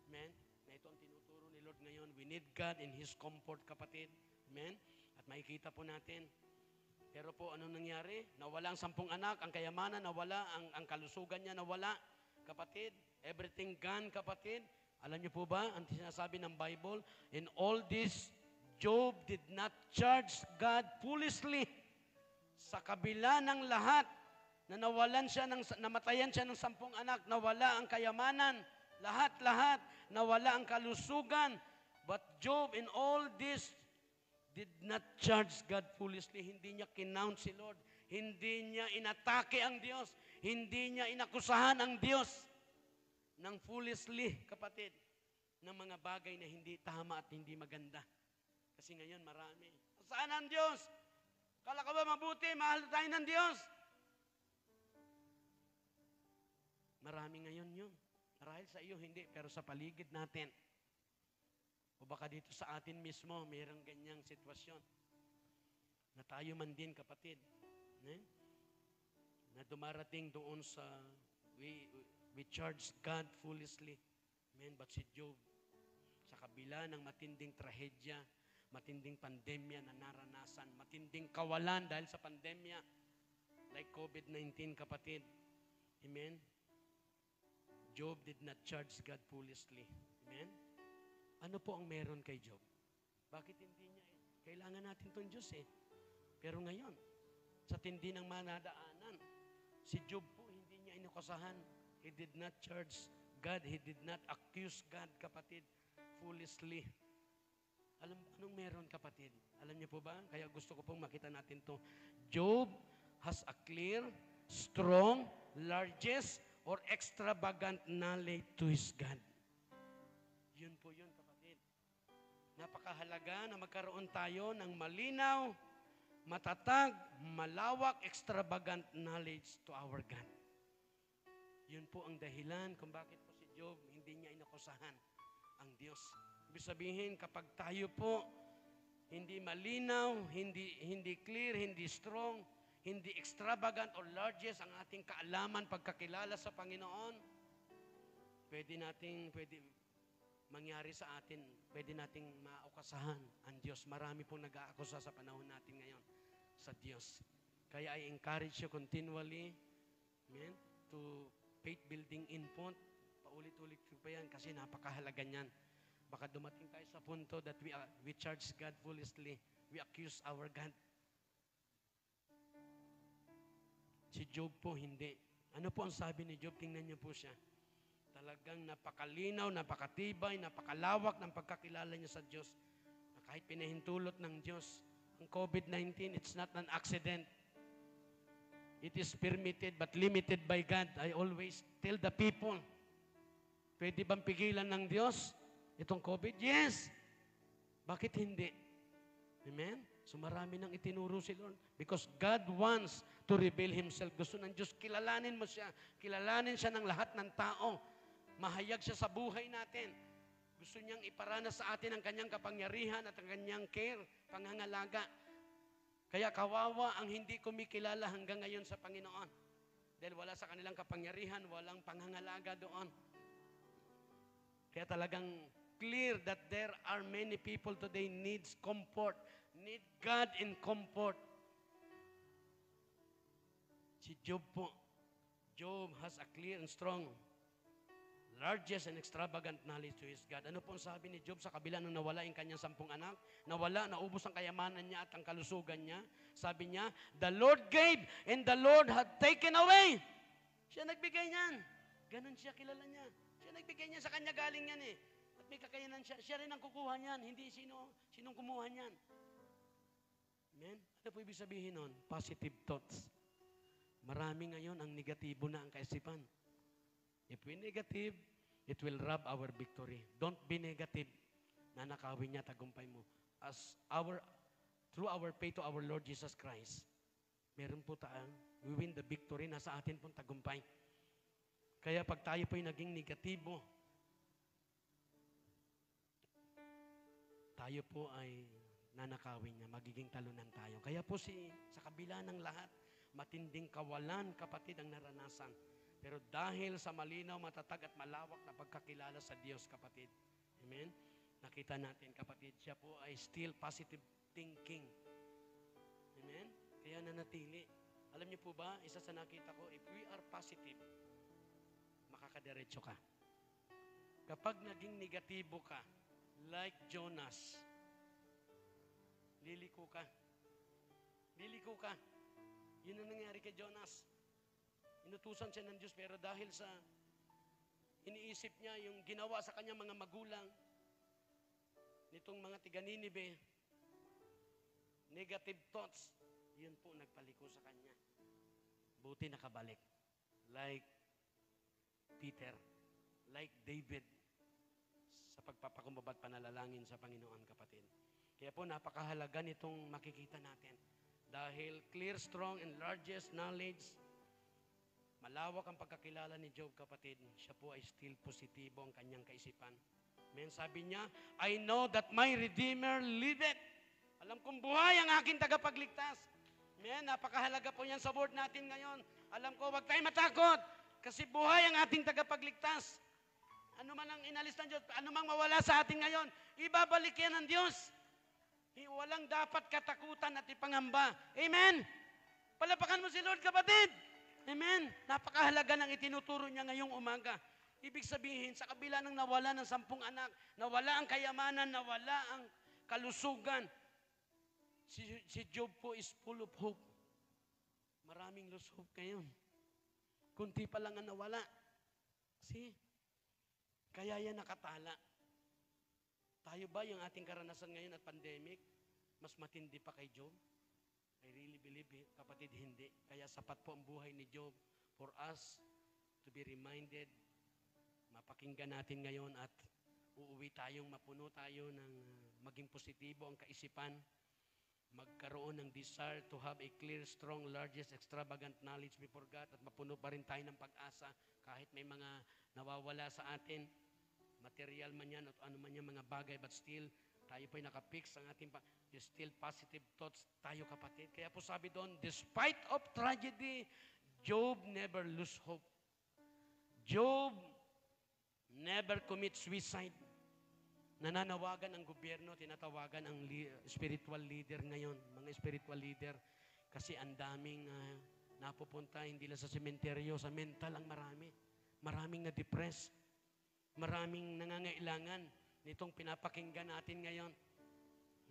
Speaker 1: Amen? Na ito ang tinuturo ni Lord ngayon. We need God in His comfort, kapatid. Amen? At makikita po natin. Pero po, anong nangyari? Nawala ang 10 anak, ang kayamanan, nawala, ang kalusugan niya, nawala. Kapatid, everything gone, kapatid. Alam niyo po ba, ang sinasabi ng Bible, in all this, Job did not charge God foolishly. Sa kabila ng lahat, na namatayan siya ng 10 anak, nawala ang kayamanan, lahat, nawala ang kalusugan. But Job, in all this, did not charge God foolishly. Hindi niya kinounce si Lord. Hindi niya inatake ang Diyos. Hindi niya inakusahan ang Diyos ng foolishly, kapatid, ng mga bagay na hindi tama at hindi maganda. Kasi ngayon marami. Saan ang Diyos? Kala ka ba mabuti? Mahal tayo ng Diyos. Marami ngayon yun. Marahil sa iyo, hindi. Pero sa paligid natin, o baka dito sa atin mismo, mayroong ganyang sitwasyon. Na tayo man din, kapatid. Na dumarating doon sa, we charge God foolishly. Amen. But si Job, sa kabila ng matinding trahedya, matinding pandemya na naranasan, matinding kawalan dahil sa pandemya, like COVID-19, kapatid. Amen. Job did not charge God foolishly. Amen? Ano po ang meron kay Job? Bakit hindi niya kailangan natin itong Diyos eh. Pero ngayon, sa tindi ng manadaanan, si Job po hindi niya inukasahan. He did not charge God. He did not accuse God, kapatid, foolishly. Anong meron, kapatid? Alam niyo po ba? Kaya gusto ko pong makita natin to. Job has a clear, strong, largest, or extravagant knowledge to his God. Yun po yun, kapatid. Napakahalaga na magkaroon tayo ng malinaw matatag, malawak, extravagant knowledge to our God. Yun po ang dahilan kung bakit po si Job hindi niya inakusahan ang Diyos. Ibig sabihin, kapag tayo po hindi malinaw, hindi clear, hindi strong, hindi extravagant or largest ang ating kaalaman, pagkakilala sa Panginoon, pwede mangyari sa atin, pwede nating maukasahan ang Diyos. Marami pong nag-aakusa sa panahon natin ngayon sa Diyos. Kaya I encourage you continually, amen, to faith building input. Paulit-ulit ko pa yan kasi napakahalaga niyan. Baka dumating tayo sa punto that we charge God foolishly. We accuse our God. Si Job po hindi. Ano po ang sabi ni Job? Tingnan niyo po siya. Talagang napakalinaw, napakatibay, napakalawak ng pagkakilala niya sa Diyos. Na kahit pinahintulot ng Diyos, ang COVID-19, it's not an accident. It is permitted but limited by God. I always tell the people, pwede bang pigilan ng Diyos itong COVID? Yes. Bakit hindi? Amen? So marami nang itinuro si Lord. Because God wants to reveal Himself. Gusto ng Diyos, kilalanin mo siya. Kilalanin siya ng lahat ng tao. Mahayag siya sa buhay natin. Gusto niyang iparana sa atin ang kanyang kapangyarihan at ang kanyang care, pangangalaga. Kaya kawawa ang hindi kumikilala hanggang ngayon sa Panginoon. Dahil wala sa kanilang kapangyarihan, walang pangangalaga doon. Kaya talagang clear that there are many people today needs comfort, need God in comfort. Si Job po, Job has a clear and strong, largest and extravagant knowledge to his God. Ano po ang sabi ni Job sa kabila ng nawala yung kanyang 10 anak? Naubos ang kayamanan niya at ang kalusugan niya. Sabi niya, the Lord gave and the Lord had taken away. Siya nagbigay niyan. Ganon siya, kilala niya. Siya nagbigay niya, sa kanya galing yan eh. At may kakayanan siya. Siya rin ang kukuha niyan, hindi sinong kumuha niyan. Amen? Ano po ibig sabihin nun? Positive thoughts. Marami ngayon ang negatibo na ang kaisipan. If we negative, it will rob our victory. Don't be negative. Nanakawin niya, tagumpay mo. Through our faith to our Lord Jesus Christ, meron po we win the victory, nasa atin pong tagumpay. Kaya pag tayo po'y naging negatibo, tayo po ay nanakawin niya, magiging talunan tayo. Kaya po sa kabila ng lahat, matinding kawalan, kapatid, ang naranasan. Pero dahil sa malinaw, matatag at malawak na pagkakilala sa Diyos, kapatid. Amen? Nakita natin, kapatid, siya po ay still positive thinking. Amen? Kaya nanatili. Alam niyo po ba, isa sa nakita ko, if we are positive, makakadiretso ka. Kapag naging negatibo ka, like Jonas, liliko ka. Liliko ka. Yun ang nangyari kay Jonas. Inutusan siya ng Diyos, pero dahil sa iniisip niya yung ginawa sa kanyang mga magulang, nitong mga tiga-Ninive, negative thoughts, yun po nagpaliko sa kanya. Buti nakabalik. Like Peter, like David, sa pagpapakumbaba at panalangin sa Panginoon, kapatid. Kaya po napakahalaga nitong makikita natin. Dahil clear, strong, and largest knowledge, malawak ang pagkakilala ni Job, kapatid. Siya po ay still positibo ang kanyang kaisipan. Amen. Sabi niya, I know that my Redeemer liveth. Alam kong buhay ang aking tagapagligtas. Amen. Napakahalaga po yan sa word natin ngayon. Alam ko, wag tayo matakot. Kasi buhay ang ating tagapagligtas. Ano man ang inalis ng Diyos, ano mang mawala sa atin ngayon, ibabalik yan ng Diyos. Walang dapat katakutan at ipangamba. Amen. Palapakan mo si Lord, kapatid. Amen. Napakahalaga ng itinuturo niya ngayong umaga. Ibig sabihin, sa kabila ng nawala ng 10 anak, nawala ang kayamanan, nawala ang kalusugan, si Job po is full of hope. Maraming lost hope ngayon. Kunti pa lang ang nawala. See? Kaya yan nakatala. Tayo ba yung ating karanasan ngayon at pandemic, mas matindi pa kay Job? I really believe it. Kapatid, hindi. Kaya sapat po ang buhay ni Job for us to be reminded. Mapakinggan natin ngayon at uuwi tayong mapuno tayo ng maging positibo ang kaisipan. magkaroon ng desire to have a clear, strong, largest, extravagant knowledge before God at mapuno pa rin tayo ng pag-asa kahit may mga nawawala sa atin, material man yan at ano man yan mga bagay, but still, tayo po'y nakapix ang ating still positive thoughts tayo kapatid. Kaya po sabi doon, despite of tragedy, Job never lose hope. Job never commit suicide. Nananawagan ang gobyerno, tinatawagan ang spiritual leader ngayon, mga spiritual leader. Kasi ang daming napupunta, hindi lang sa sementeryo, sa mental ang marami. Maraming na-depress. Maraming nangangailangan nitong pinapakinggan natin ngayon.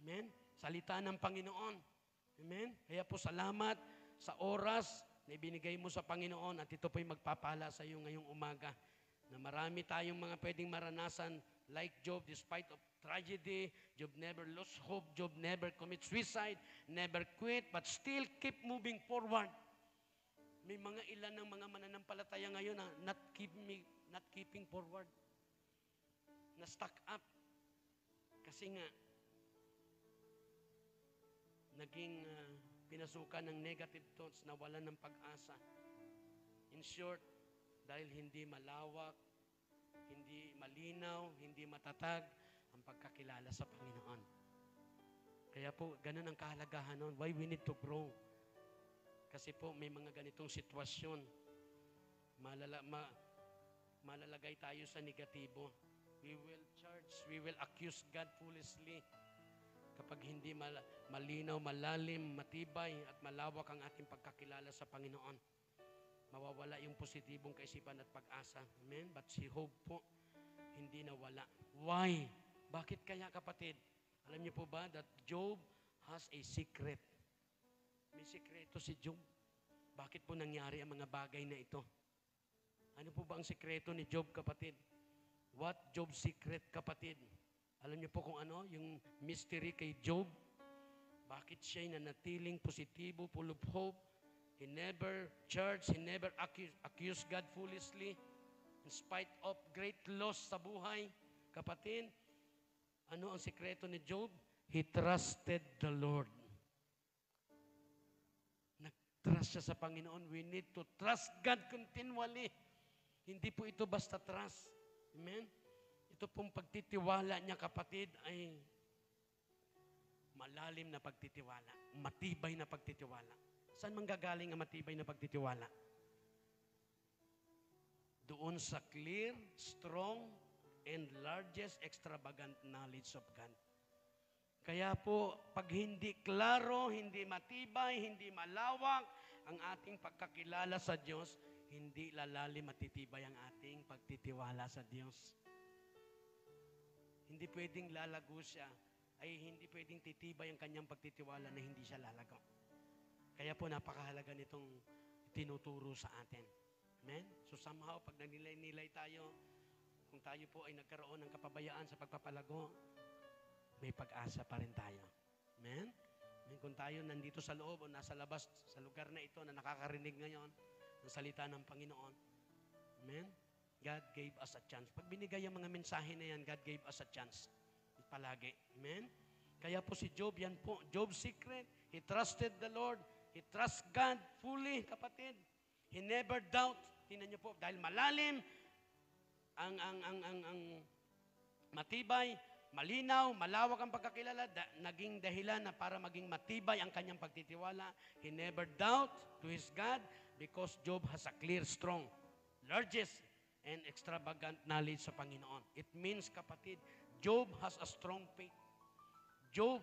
Speaker 1: Amen? Salita ng Panginoon. Amen? Kaya po salamat sa oras na ibinigay mo sa Panginoon at ito po'y magpapala sa iyo ngayong umaga na marami tayong mga pwedeng maranasan like Job, despite of tragedy, Job never lost hope, Job never commit suicide, never quit, but still keep moving forward. May mga ilan ng mga mananampalataya ngayon na not keeping forward. Na stuck up. Kasi nga, naging pinasukan ng negative thoughts na wala ng pag-asa. In short, dahil hindi malawak, hindi malinaw, hindi matatag ang pagkakilala sa Panginoon. Kaya po, ganun ang kahalagahan nun. Why we need to grow? Kasi po, may mga ganitong sitwasyon. Malalagay tayo sa negatibo. We will charge, we will accuse God foolishly. Kapag hindi malinaw, malalim, matibay, at malawak ang ating pagkakilala sa Panginoon, mawawala yung positibong kaisipan at pag-asa. Amen? But si hope po, hindi nawala. Why? Bakit kaya kapatid? Alam niyo po ba that Job has a secret? May sikreto si Job. Bakit po nangyari ang mga bagay na ito? Ano po ba ang sikreto ni Job kapatid? What Job's secret kapatid? Alam niyo po kung ano? Yung mystery kay Job. Bakit siya'y nanatiling positibo, full of hope? He never charged, he never accused God foolishly in spite of great loss sa buhay. Kapatid, ano ang sikreto ni Job? He trusted the Lord. Nag-trust siya sa Panginoon. We need to trust God continually. Hindi po ito basta trust. Amen? Ito pong pagtitiwala niya, kapatid, ay malalim na pagtitiwala. Matibay na pagtitiwala. Saan manggagaling ang matibay na pagtitiwala? Doon sa clear, strong, and largest extravagant knowledge of God. Kaya po, pag hindi klaro, hindi matibay, hindi malawak ang ating pagkakilala sa Diyos, hindi lalalim matitibay ang ating pagtitiwala sa Diyos. Hindi pwedeng lalago siya, ay hindi pwedeng titibay ang kanyang pagtitiwala na hindi siya lalago. Kaya po napakahalaga nitong tinuturo sa atin. Amen? So somehow, pag nanilay-nilay tayo, kung tayo po ay nagkaroon ng kapabayaan sa pagpapalago, may pag-asa pa rin tayo. Amen? Amen? Kung tayo nandito sa loob o nasa labas, sa lugar na ito na nakakarinig ngayon ng salita ng Panginoon, amen? God gave us a chance. Pag binigay ang mga mensahe na yan, God gave us a chance. Palagi. Amen? Kaya po si Job, yan po. Job's secret, he trusted the Lord. He trusts God fully, kapatid. He never doubt. Tingnan niyo po, dahil malalim, ang matibay, malinaw, malawak ang pagkakilala, naging dahilan na para maging matibay ang kanyang pagtitiwala. He never doubt to his God because Job has a clear, strong, largest, and extravagant knowledge sa Panginoon. It means, kapatid, Job has a strong faith. Job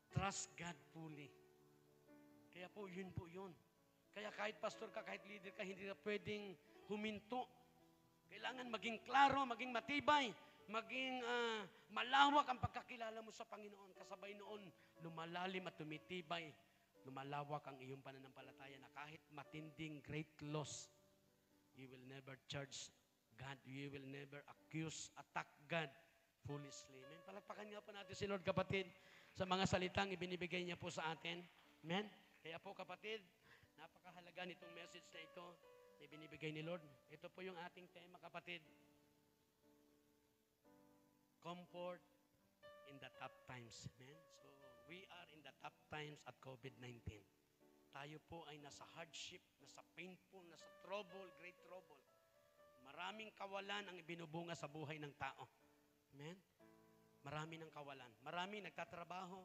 Speaker 1: trusts God fully. Kaya po, yun po yun. Kaya kahit pastor ka, kahit leader ka, hindi na pwedeng huminto. Kailangan maging klaro, maging matibay, maging malawak ang pagkakilala mo sa Panginoon. Kasabay noon, lumalalim at tumitibay, lumalawak ang iyong pananampalataya na kahit matinding great loss, you will never charge God. You will never attack God foolishly. Amen? Palagpakan nga po natin si Lord, kapatid, sa mga salitang ibinibigay niya po sa atin. Amen? Kaya po, kapatid, napakahalaga nitong message na ito na ibinibigay ni Lord. Ito po yung ating tema, kapatid. Comfort in the tough times. Amen? So, We are in the tough times at COVID-19. Tayo po ay nasa hardship, nasa painful, nasa trouble, great trouble. Maraming kawalan ang ibinubunga sa buhay ng tao. Amen? Marami ng kawalan. Marami nagtatrabaho,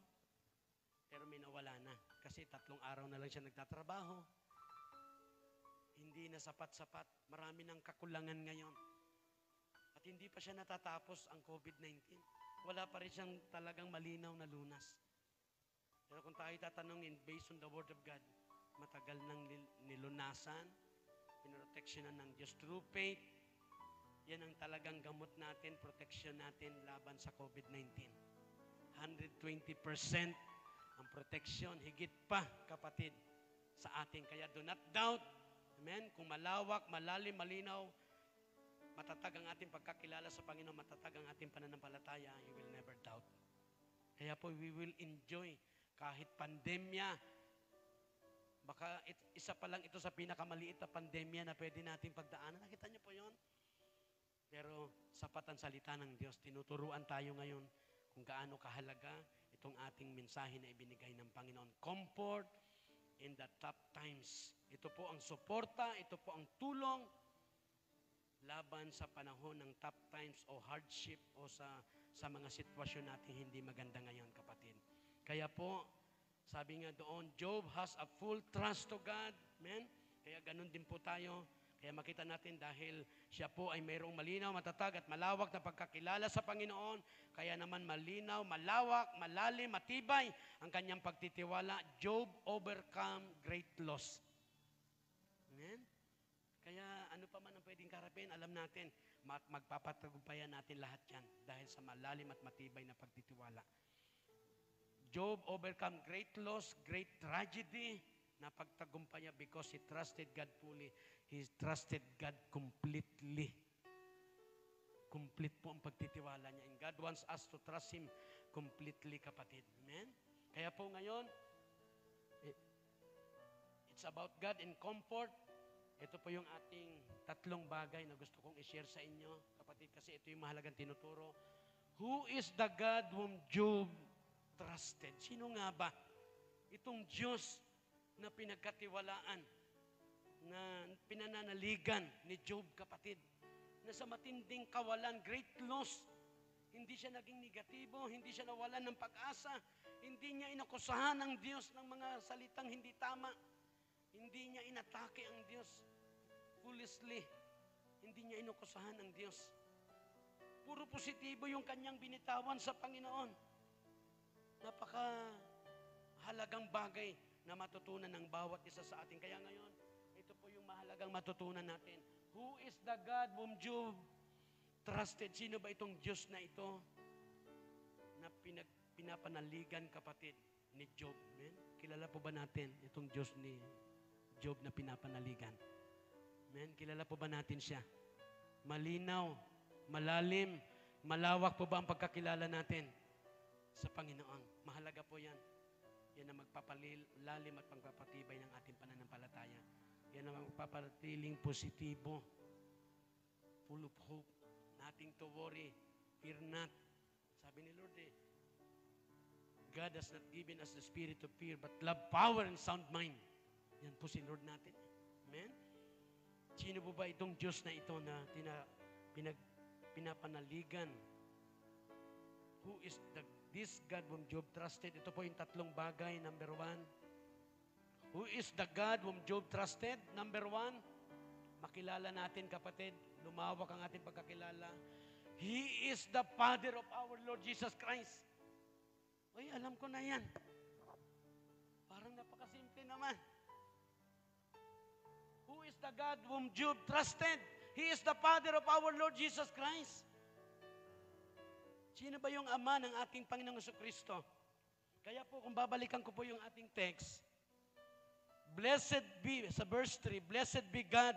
Speaker 1: pero may nawala na. Kasi 3 araw na lang siya nagtatrabaho. Hindi na sapat-sapat. Marami ng kakulangan ngayon. At hindi pa siya natatapos ang COVID-19. Wala pa rin siyang talagang malinaw na lunas. Pero kung tayo tatanungin, based on the Word of God, matagal nang nilunasan, pinoproteksyonan ng Diyos through faith. Yan ang talagang gamot natin, protection natin laban sa COVID-19. 120% ang protection, higit pa, kapatid, sa atin. Kaya do not doubt, amen, kung malawak, malalim, malinaw, matatag ang ating pagkakilala sa Panginoon, matatag ang ating pananampalataya, you will never doubt. Kaya po, we will enjoy kahit pandemya. Baka isa pa lang ito sa pinakamaliit na pandemya na pwede natin pagdaanan. Nakita niyo po yon? Pero sapat ang salita ng Diyos. Tinuturuan tayo ngayon kung gaano kahalaga itong ating mensahe na ibinigay ng Panginoon. Comfort in the tough times. Ito po ang suporta, ito po ang tulong laban sa panahon ng tough times o hardship o sa mga sitwasyon natin hindi maganda ngayon, kapatid. Kaya po, sabi nga doon, Job has a full trust to God. Amen? Kaya ganun din po tayo. Kaya makita natin dahil siya po ay mayroong malinaw, matatag at malawak na pagkakilala sa Panginoon. Kaya naman malinaw, malawak, malalim, matibay ang kanyang pagtitiwala. Job overcome great loss. Amen? Kaya ano pa man ang pwedeng karapin, alam natin, magpapatagumpayan natin lahat yan dahil sa malalim at matibay na pagtitiwala. Job overcome great loss, great tragedy, na pagtagumpay niya because he trusted God fully. He trusted God completely. Complete po ang pagtitiwala niya. And God wants us to trust Him completely, kapatid. Amen? Kaya po ngayon, it's about God in comfort. Ito po yung ating 3 bagay na gusto kong i-share sa inyo, kapatid, kasi ito yung mahalagang tinuturo. Who is the God whom Job trusted? Sino nga ba? Itong Diyos na pinagkatiwalaan, na pinananaligan ni Job, kapatid, na sa matinding kawalan, great loss, hindi siya naging negatibo, hindi siya nawalan ng pag-asa, hindi niya inakusahan ang Diyos ng mga salitang hindi tama, hindi niya inatake ang Diyos foolishly, hindi niya inakusahan ang Diyos. Puro positibo yung kanyang binitawan sa Panginoon. Napakahalagang bagay na matutunan ng bawat isa sa atin. Kaya ngayon, ito po yung mahalagang matutunan natin. Who is the God whom Job trusted? Sino ba itong Diyos na ito na pinapanaligan, kapatid, ni Job? Amen? Kilala po ba natin itong Diyos ni Job na pinapanaligan? Amen? Kilala po ba natin siya? Malinaw, malalim, malawak po ba ang pagkakilala natin sa Panginoon? Mahalaga po yan. Yan ang magpapalalim at pagpapatibay ng ating pananampalataya. Yan ang magpapatiling positibo. Full of hope. Nothing to worry. Fear not. Sabi ni Lord God has not given us the spirit of fear, but love, power, and sound mind. Yan po si Lord natin. Amen? Sino po ba itong Diyos na ito na pinapanaligan? Who is this God whom Job trusted? Ito po yung 3 bagay. Number 1. Who is the God whom Job trusted? Number 1. Makilala natin, kapatid. Lumawak ang ating pagkakilala. He is the Father of our Lord Jesus Christ. Uy, alam ko na yan. Parang napakasimple naman. Who is the God whom Job trusted? He is the Father of our Lord Jesus Christ. Sino ba yung Ama ng ating Panginoong Jesucristo? Kaya po, kung babalikan ko po yung ating text, blessed be, sa verse 3, blessed be God,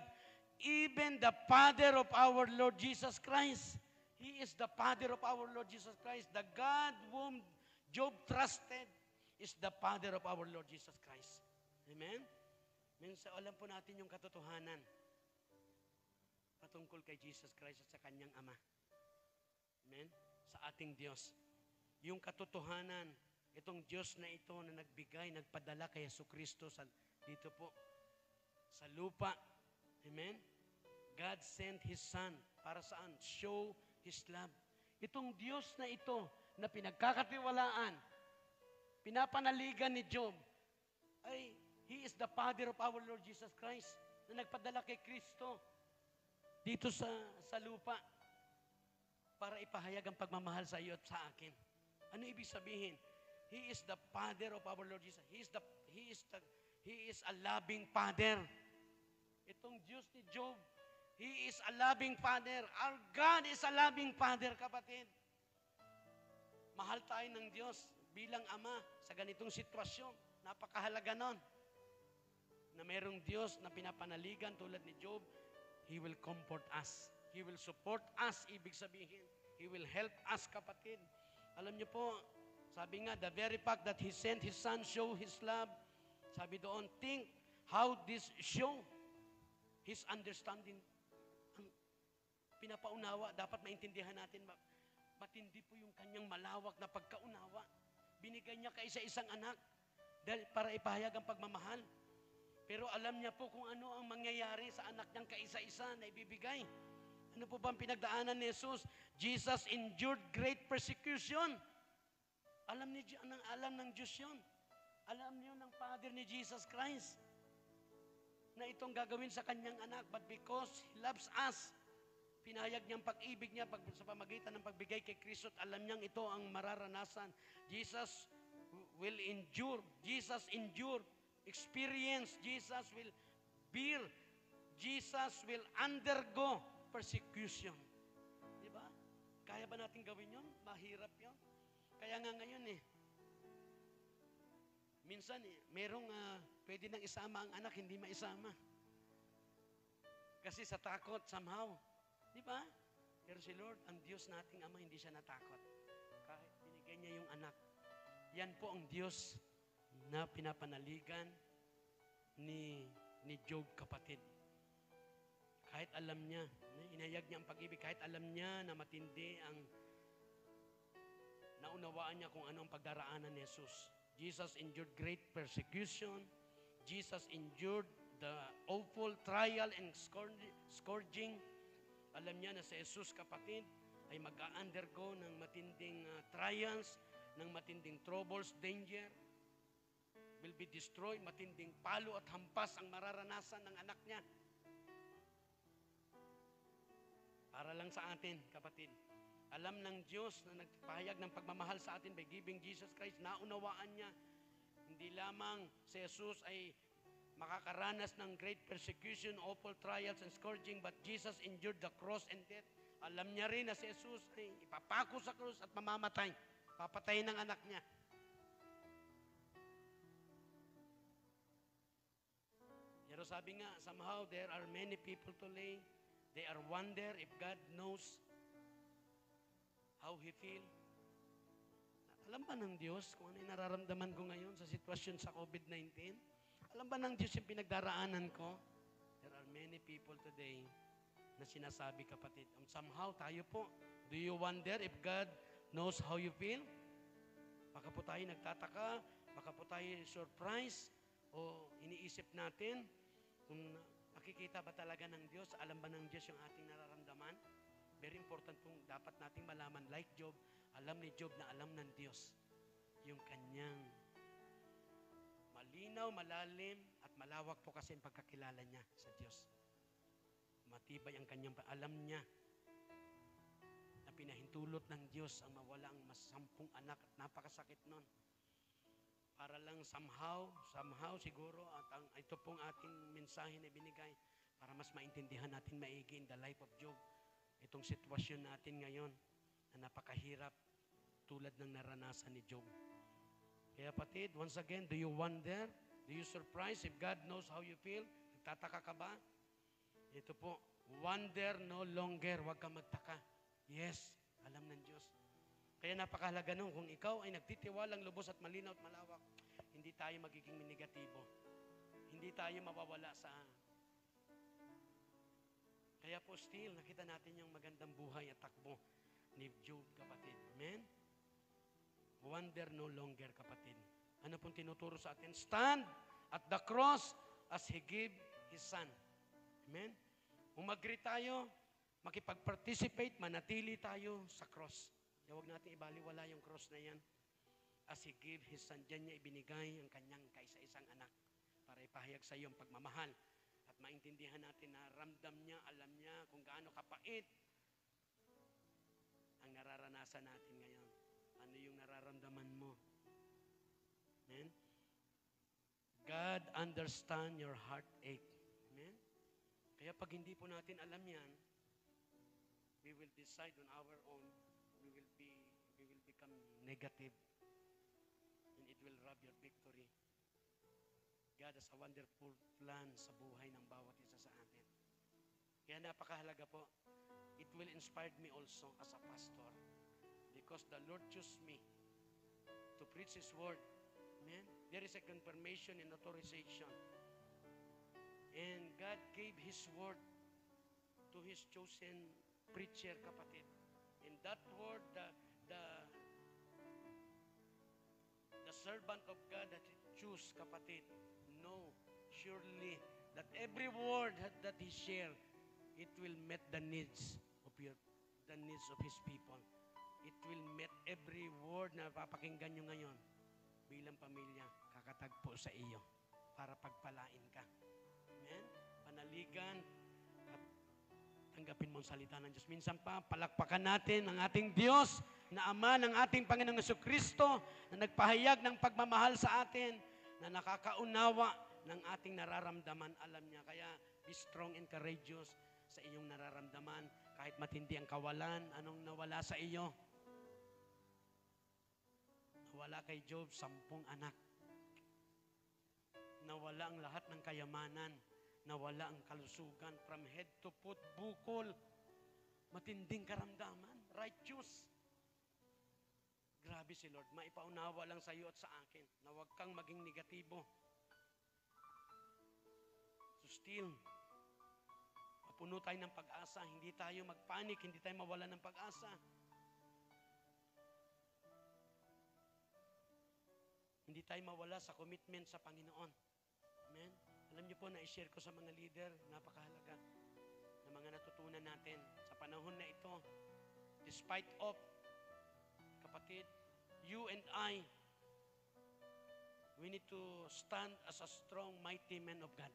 Speaker 1: even the Father of our Lord Jesus Christ. He is the Father of our Lord Jesus Christ. The God whom Job trusted is the Father of our Lord Jesus Christ. Amen? Minsan, alam po natin yung katotohanan patungkol kay Jesus Christ at sa kanyang Ama. Amen? Sa ating Diyos. Yung katotohanan, Itong Diyos na ito na nagbigay, nagpadala kay Jesucristo dito po sa lupa. Amen? God sent His Son. Para saan? Show His love. Itong Diyos na ito na pinagkakatiwalaan, pinapanaligan ni Job, ay He is the Father of our Lord Jesus Christ na nagpadala kay Kristo dito sa lupa para ipahayag ang pagmamahal sa iyo at sa akin. Ano ibig sabihin? He is the Father of our Lord Jesus. He is a loving Father. Itong Diyos ni Job, He is a loving Father. Our God is a loving Father, kapatid. Mahal tayo ng Diyos bilang Ama sa ganitong sitwasyon. Napakahalaga nun. Na mayroong Diyos na pinapanaligan tulad ni Job, He will comfort us. He will support us, ibig sabihin. He will help us, kapatid. Alam niyo po, sabi nga, the very fact that He sent His Son show His love, sabi doon, think how this show His understanding. Ang pinapaunawa, dapat maintindihan natin, matindi po yung kanyang malawak na pagkaunawa. Binigay niya kaisa-isang anak dahil para ipahayag ang pagmamahal. Pero alam niya po kung ano ang mangyayari sa anak niyang kaisa-isa na ibibigay. Ano po ba ang pinagdaanan ni Jesus? Jesus endured great persecution. Alam ng Diyos yun. Alam niyo ng Father ni Jesus Christ na itong gagawin sa kanyang anak. But because He loves us, pinahayag niyang pag-ibig niya sa pamagitan ng pagbigay kay Kristo at alam niyang ito ang mararanasan. Jesus will endure. Jesus endured. Experience, Jesus will bear, Jesus will undergo persecution. Di ba? Kaya ba natin gawin yun? Mahirap yun. Kaya nga ngayon minsan merong pwede nang isama ang anak, hindi maisama. Kasi sa takot, somehow. Di ba? Pero si Lord, ang Diyos nating Ama, hindi siya natakot. Kahit binigay niya yung anak. Yan po ang Diyos na pinapanaligan ni Job, kapatid. Kahit alam niya, inayag niya ang pag-ibig, kahit alam niya na matindi ang naunawaan niya kung ano ang pagdaraanan ni Jesus. Jesus endured great persecution. Jesus endured the awful trial and scourging. Alam niya na si Jesus, kapatid, ay mag-undergo ng matinding trials, ng matinding troubles, danger, will be destroyed, matinding palo at hampas ang mararanasan ng anak niya. Para lang sa atin, kapatid. Alam ng Diyos na nagpahayag ng pagmamahal sa atin by giving Jesus Christ, naunawaan niya, hindi lamang si Jesus ay makakaranas ng great persecution, awful trials and scourging, but Jesus endured the cross and death. Alam niya rin na si Jesus ay ipapako sa krus at mamamatay. Papatayin ng anak niya. Pero sabi nga, somehow there are many people today, they are wonder if God knows how He feel. Alam ba ng Diyos kung ano yung nararamdaman ko ngayon sa sitwasyon sa COVID-19? Alam ba ng Diyos yung pinagdaraanan ko? There are many people today na sinasabi, kapatid, somehow tayo po, do you wonder if God knows how you feel? Baka po tayo nagtataka, baka po tayo surprise, o iniisip natin, kung nakikita ba talaga ng Diyos, alam ba ng Diyos yung ating nararamdaman? Very important pong dapat nating malaman, like Job, alam ni Job na alam ng Diyos yung kanyang malinaw, malalim, at malawak po kasi ang pagkakilala niya sa Diyos. Matibay ang kanyang alam niya na pinahintulot ng Diyos ang mawala ang 10 anak at napakasakit nun. Para lang somehow siguro, at ito pong ating mensahe na binigay para mas maintindihan natin maigi in the life of Job. Itong sitwasyon natin ngayon na napakahirap tulad ng naranasan ni Job. Kaya kapatid, once again, do you wonder? Do you surprise if God knows how you feel? Nagtataka ka ba? Ito po, wonder no longer, huwag kang magtaka. Yes, alam ng Diyos. Kaya napakahalaga nun, kung ikaw ay nagtitiwalang lubos at malinaw at malawak, hindi tayo magiging negatibo. Hindi tayo mawawala sa... Kaya po still, nakita natin yung magandang buhay at takbo ni Job, kapatid. Amen? wonder no longer, kapatid. Ano pong tinuturo sa atin? Stand at the cross as He gave His Son. Amen? Umagri tayo, makipag-participate, manatili tayo sa cross. Huwag natin ibaliwala yung cross na yan. As He gave His Son, diyan niya ibinigay ang kanyang kaisa-isang anak para ipahayag sa iyo ang pagmamahal at maintindihan natin na ramdam niya, alam niya kung gaano kapait ang nararanasan natin ngayon. Ano yung nararamdaman mo? Amen? God understand your heartache. Amen? Kaya pag hindi po natin alam yan, we will decide on our own, we will become negative, and it will rob your victory. God has a wonderful plan sa buhay ng bawat isa sa atin. Kaya napakahalaga po, it will inspire me also as a pastor because the Lord chose me to preach His word. Amen? There is a confirmation and authorization. And God gave His word to His chosen preacher, kapatid. And that word, the servant of God that He chose, kapatid, know surely that every word that He shared, it will meet the needs of His people. It will meet every word na papakinggan nyo ngayon bilang pamilya, kakatagpo sa iyo para pagpalain ka. Amen? Panaligan at tanggapin mo ang salita ng Diyos. Minsan pa, palakpakan natin ang ating Diyos na Ama ng ating Panginoong Jesucristo na nagpahayag ng pagmamahal sa atin, na nakakaunawa ng ating nararamdaman. Alam niya, kaya be strong and courageous sa iyong nararamdaman. Kahit matindi ang kawalan, anong nawala sa iyo? Nawala kay Job 10 anak. Nawala ang lahat ng kayamanan. Nawala ang kalusugan from head to foot, bukol. Matinding karamdaman. Righteous. Grabe si Lord. Maipaunawa lang sa iyo at sa akin na huwag kang maging negatibo. So still, mapuno tayo ng pag-asa. Hindi tayo magpanik. Hindi tayo mawala ng pag-asa. Hindi tayo mawala sa commitment sa Panginoon. Amen? Alam niyo po, na-share ko sa mga leader, napakahalaga na mga natutunan natin sa panahon na ito. Despite of, kapatid, you and I, we need to stand as a strong, mighty man of God.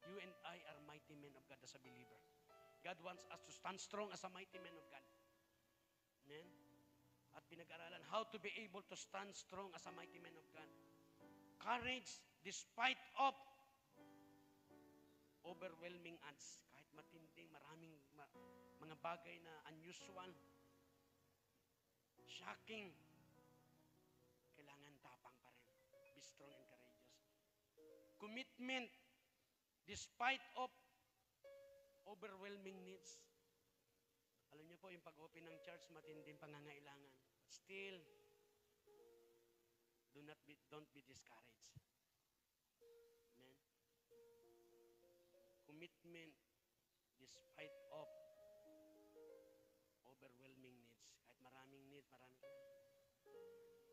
Speaker 1: You and I are mighty men of God as a believer. God wants us to stand strong as a mighty man of God. Amen? At pinag-aralan how to be able to stand strong as a mighty man of God. Courage despite of overwhelming odds. Kahit matinding, maraming mga bagay na unusual, shocking, kailangan tapang pa rin. Be strong and courageous. Commitment despite of overwhelming needs. Alam niyo po, yung pag-open ng church, matinding pangangailangan. But still, don't be discouraged. Amen? Commitment despite of overwhelming needs. Kahit maraming needs,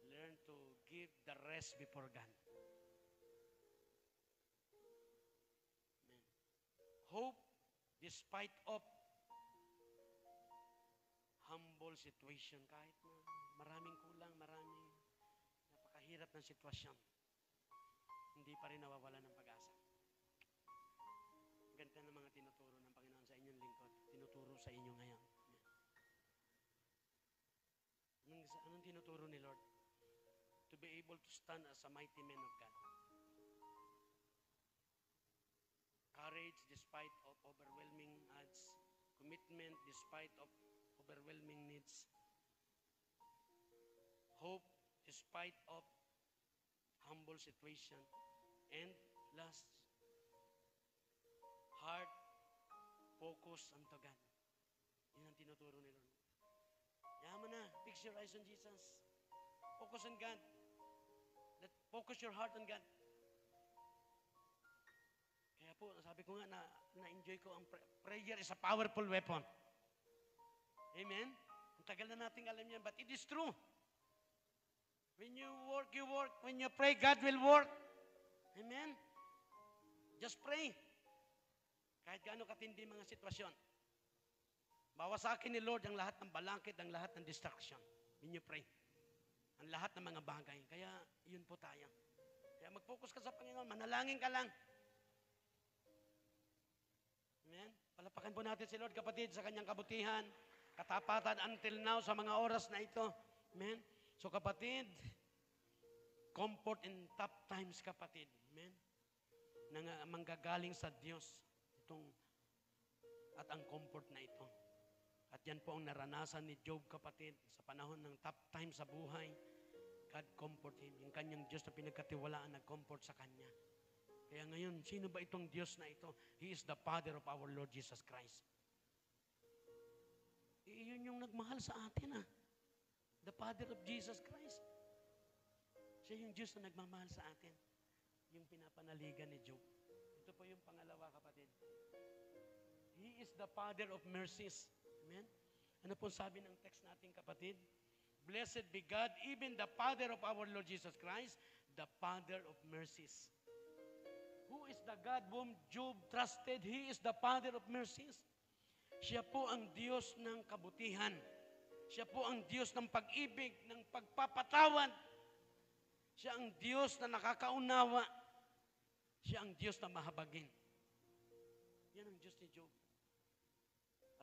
Speaker 1: learn to give the rest before God. Amen. Hope despite of humble situation, kahit na maraming kulang, maraming napakahirap ng sitwasyon, hindi pa rin nawawala ng pag-asa. Ganda ng mga tinuturo ng Panginoon sa inyong lingkod, tinuturo sa inyo ngayon. Anong tinuturo ni Lord? To be able to stand as a mighty man of God. Courage despite of overwhelming odds. Commitment despite of overwhelming needs. Hope despite of humble situation. And last, heart focus unto God. Yun ang tinuturo ni Lord. Yaman na, fix your eyes on Jesus. Focus on God. Focus your heart on God. Kaya po, sabi ko nga na-enjoy ko ang prayer is a powerful weapon. Amen? Ang tagal na nating alam yan, but it is true. When you work, you work. When you pray, God will work. Amen? Just pray. Kahit gaano katindi mga sitwasyon. Bawa sa akin ni Lord ang lahat ng balangkit, ang lahat ng distraction. When you pray. Ang lahat ng mga bagay. Kaya, yun po tayo. Kaya mag-focus ka sa Panginoon. Manalangin ka lang. Amen? Palapakan po natin si Lord, kapatid, sa kanyang kabutihan, katapatan until now sa mga oras na ito. Amen? So kapatid, comfort in tough times, kapatid. Amen? Nang manggagaling sa Diyos itong at ang comfort na ito. At yan po ang naranasan ni Job, kapatid, sa panahon ng tough time sa buhay. God comfort him. Yung kanyang Diyos na pinagkatiwalaan, nag-comfort sa kanya. Kaya ngayon, sino ba itong Diyos na ito? He is the Father of our Lord Jesus Christ. Iyon yung nagmahal sa atin, The Father of Jesus Christ. Siya yung Diyos na nagmamahal sa atin. Yung pinapanaligan ni Job. Ito po yung pangalawa, kapatid. He is the Father of mercies. Amen? Ano po sabi ng text natin, kapatid? Blessed be God, even the Father of our Lord Jesus Christ, the Father of mercies. Who is the God whom Job trusted? He is the Father of mercies. Siya po ang Diyos ng kabutihan. Siya po ang Diyos ng pag-ibig, ng pagpapatawad. Siya ang Diyos na nakakaunawa. Siya ang Diyos na mahabagin. Yan ang Diyos ni Job.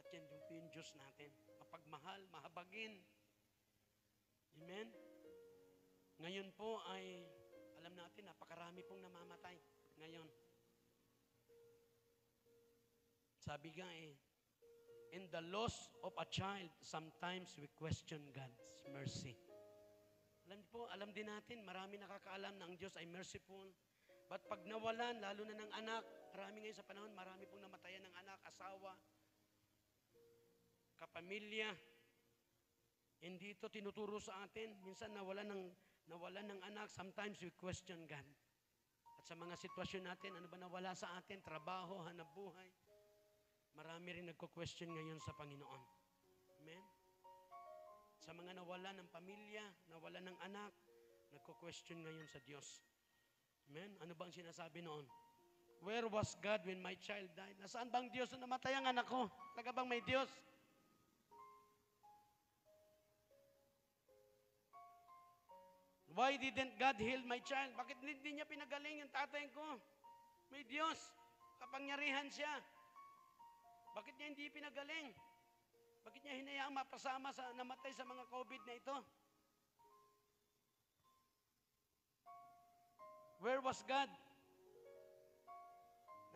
Speaker 1: At yan yung Diyos natin. Mapagmahal, mahabagin. Amen? Ngayon po ay, alam natin, napakarami pong namamatay. Ngayon. Sabi nga in the loss of a child, sometimes we question God's mercy. Alam din natin, marami nakakaalam na ang Diyos ay merciful. But pag nawalan, lalo na ng anak, marami ngayon sa panahon, marami pong namatayan ng anak, asawa, kapamilya. Hindi ito tinuturo sa atin. Minsan nawalan ng anak, sometimes we question God. At sa mga sitwasyon natin, ano ba nawala sa atin? Trabaho, hanap buhay. Marami rin nagko-question ngayon sa Panginoon. Amen? Sa mga nawalan ng pamilya, nawalan ng anak, nagko-question ngayon sa Diyos. Amen? Ano bang sinasabi noon? Where was God when my child died? Nasaan bang Diyos na namatay ang anak ko? Taga bang may Diyos? Why didn't God heal my child? Bakit hindi niya pinagaling yung tatay ko? May Diyos. Kapangyarihan siya. Bakit niya hindi pinagaling? Bakit niya hinayaang mapasama sa namatay sa mga COVID na ito? Where was God?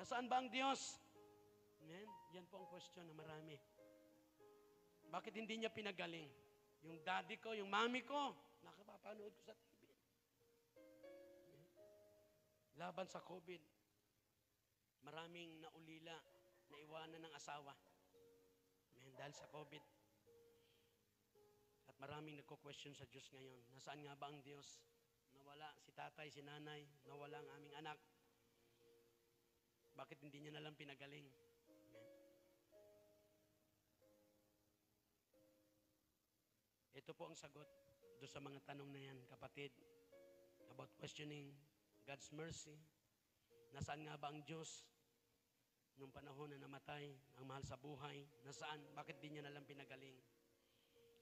Speaker 1: Nasaan ba ang Diyos? Amen? Yan po ang question na marami. Bakit hindi niya pinagaling? Yung daddy ko, yung mami ko, nakapapanood ko sa TV. Laban sa COVID. Maraming naulila, naiwanan ng asawa. Amen, dahil sa COVID. At maraming nagko-question sa Diyos ngayon. Nasaan nga ba ang Diyos? Nawala si tatay, si nanay, nawala ang aming anak. Bakit hindi niya nalang pinagaling? Amen. Ito po ang sagot doon sa mga tanong na yan, kapatid. About questioning God's mercy. Nasaan nga ba ang Diyos? Nung panahon na namatay, ang mahal sa buhay, nasaan? Bakit di niya nalang pinagaling?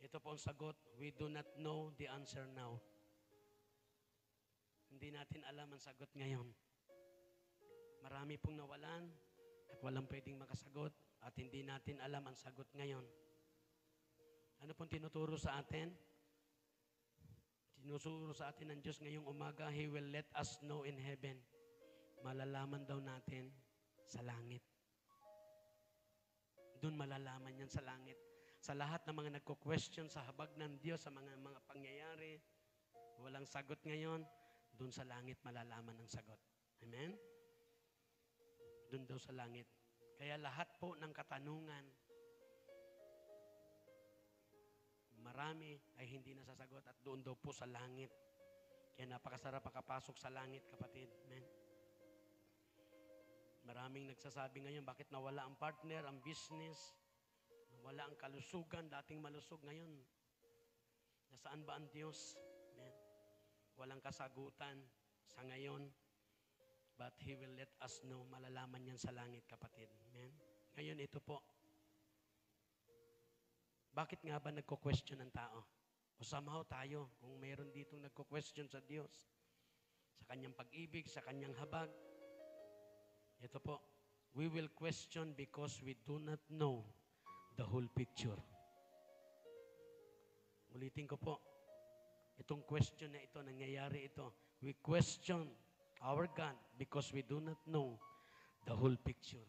Speaker 1: Ito po ang sagot. We do not know the answer now. Hindi natin alam ang sagot ngayon. Marami pong nawalan at walang pwedeng makasagot at hindi natin alam ang sagot ngayon. Ano pong tinuturo sa atin? Tinuturo sa atin ng Diyos ngayong umaga, He will let us know in heaven. Malalaman daw natin sa langit. Doon malalaman yan sa langit. Sa lahat ng mga nagko-question sa habag ng Diyos, sa mga pangyayari, walang sagot ngayon, doon sa langit malalaman ang sagot. Amen? Doon daw sa langit. Kaya lahat po ng katanungan, marami ay hindi nasasagot at doon daw po sa langit. Kaya napakasarap makapasok sa langit, kapatid. Amen? Maraming nagsasabi ngayon, bakit nawala ang partner, ang business, nawala ang kalusugan, dating malusog ngayon. Nasaan ba ang Diyos? Amen. walang kasagutan sa ngayon, but He will let us know, malalaman yan sa langit, kapatid. Amen? Ngayon, ito po. Bakit nga ba nagko-question ng tao? O somehow tayo, kung mayroon ditong nagko-question sa Diyos, sa Kanyang pag-ibig, sa Kanyang habag, ito po, we will question because we do not know the whole picture. Ulitin ko po, itong question na ito, nangyayari ito, we question our God because we do not know the whole picture.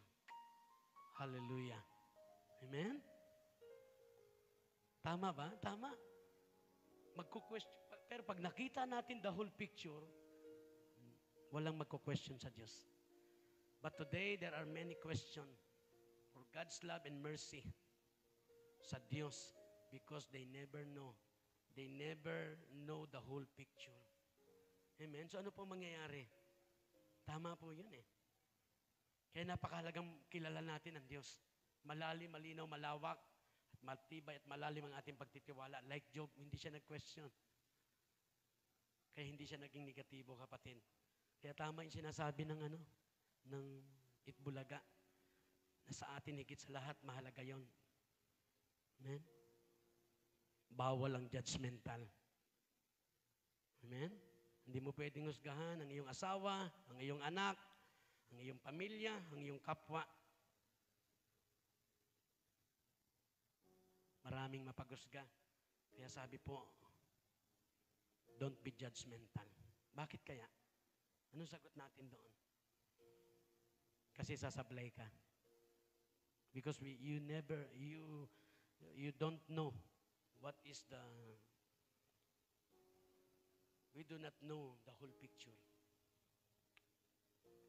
Speaker 1: Hallelujah. Amen? Tama ba? Tama. Magko-question. Pero pag nakita natin the whole picture, walang magko-question sa Diyos. But today, there are many questions for God's love and mercy sa Diyos because they never know. They never know the whole picture. Amen? So ano po mangyayari? Tama po yun eh. Kaya napakahalagang kilala natin ang Diyos. Malalim, malinaw, malawak, at matibay at malalim ang ating pagtitiwala. Like Job, hindi siya nag-question. Kaya hindi siya naging negatibo, kapatid. Kaya tama yung sinasabi ng ng Itbulaga, na sa atin higit sa lahat, mahalaga yon. Amen? Bawal ang judgmental. Amen? Hindi mo pwedeng husgahan ang iyong asawa, ang iyong anak, ang iyong pamilya, ang iyong kapwa. Maraming mapagusga. Kaya sabi po, don't be judgmental. Bakit kaya? Anong sagot natin doon? Kasi sasablay ka. Because you don't know what is we do not know the whole picture.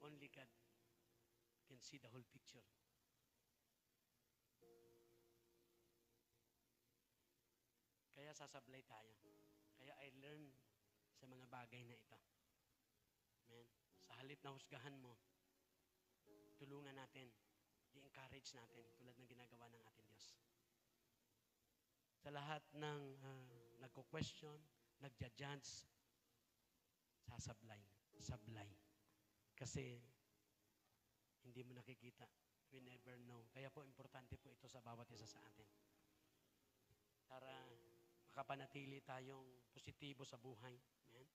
Speaker 1: Only God can see the whole picture. Kaya sasablay tayo. Kaya I learn sa mga bagay na ito. Amen. Sa halip na husgahan mo, tulungan natin, i-encourage natin, tulad ng ginagawa ng ating Diyos. Sa lahat ng nagko-question, nagja-judge, sasablay. Sablay. Kasi hindi mo nakikita. We never know. Kaya po, importante po ito sa bawat isa sa atin. Para makapanatili tayong positibo sa buhay. Amen?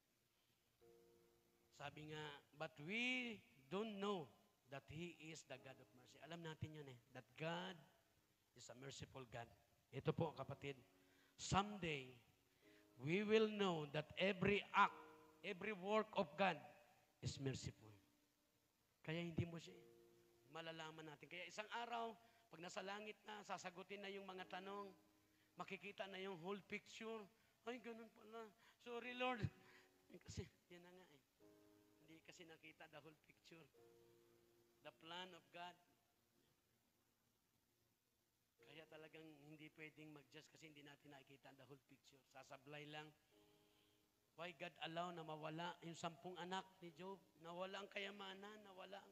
Speaker 1: Sabi nga, but we don't know that He is the God of mercy. Alam natin yun eh, that God is a merciful God. Ito po, kapatid, someday, we will know that every act, every work of God is merciful. Kaya hindi mo siya malalaman natin. Kaya isang araw, pag nasa langit na, sasagutin na yung mga tanong, makikita na yung whole picture. Ay, ganun pala. Sorry, Lord. Kasi, yan na nga eh. Hindi kasi nakita the whole picture. The plan of God. Kaya talagang hindi pwedeng mag-judge kasi hindi natin nakikita the whole picture. Sasablay lang. Why God allow na mawala yung 10 anak ni Job? Nawala ang kayamanan, nawala ang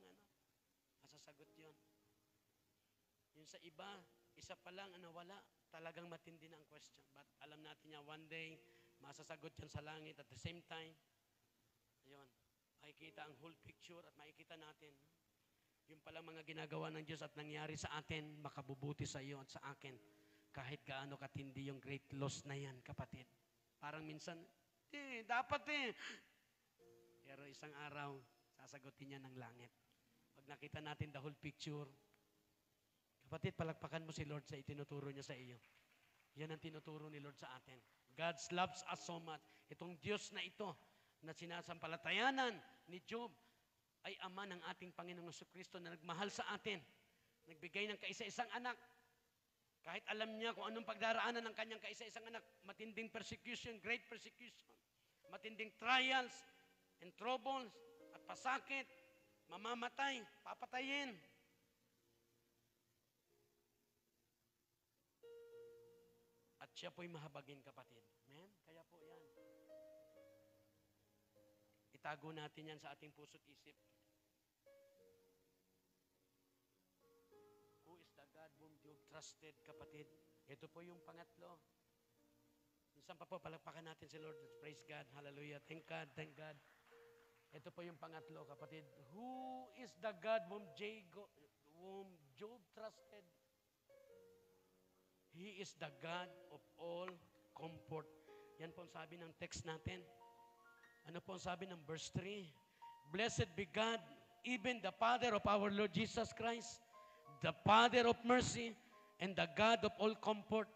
Speaker 1: Masasagot yun. Yung sa iba, isa pa lang ang nawala, talagang matindi na ang question. But alam natin niya, one day, masasagot yan sa langit. At the same time, ayun, makikita ang whole picture at makikita natin yung palang mga ginagawa ng Diyos at nangyari sa atin, makabubuti sa iyo at sa akin. Kahit gaano katindi yung great loss na yan, kapatid. Parang minsan, dapat eh. Pero isang araw, sasagutin niya ng langit. Pag nakita natin the whole picture, kapatid, palakpakan mo si Lord sa itinuturo niya sa iyo. Yan ang tinuturo ni Lord sa atin. God loves us so much. Itong Diyos na ito, na sinasampalatayanan ni Job, ay ama ng ating Panginoong Jesucristo na nagmahal sa atin. Nagbigay ng kaisa-isang anak. Kahit alam niya kung anong pagdaraanan ng kanyang kaisa-isang anak, matinding persecution, great persecution, matinding trials and troubles, at pasakit, mamamatay, papatayin. At siya po'y mahabagin, kapatid. Amen? Kaya po yan. Itago natin yan sa ating puso't isip. Who is the God whom Job trusted, kapatid? Ito po yung pangatlo. Isang pa po, palakpakan natin si Lord. Praise God. Hallelujah. Thank God. Thank God. Ito po yung pangatlo, kapatid. Who is the God whom Job trusted? He is the God of all comfort. Yan po ang sabi ng text natin. Ano po ang sabi ng verse 3? Blessed be God, even the Father of our Lord Jesus Christ, the Father of mercy, and the God of all comfort.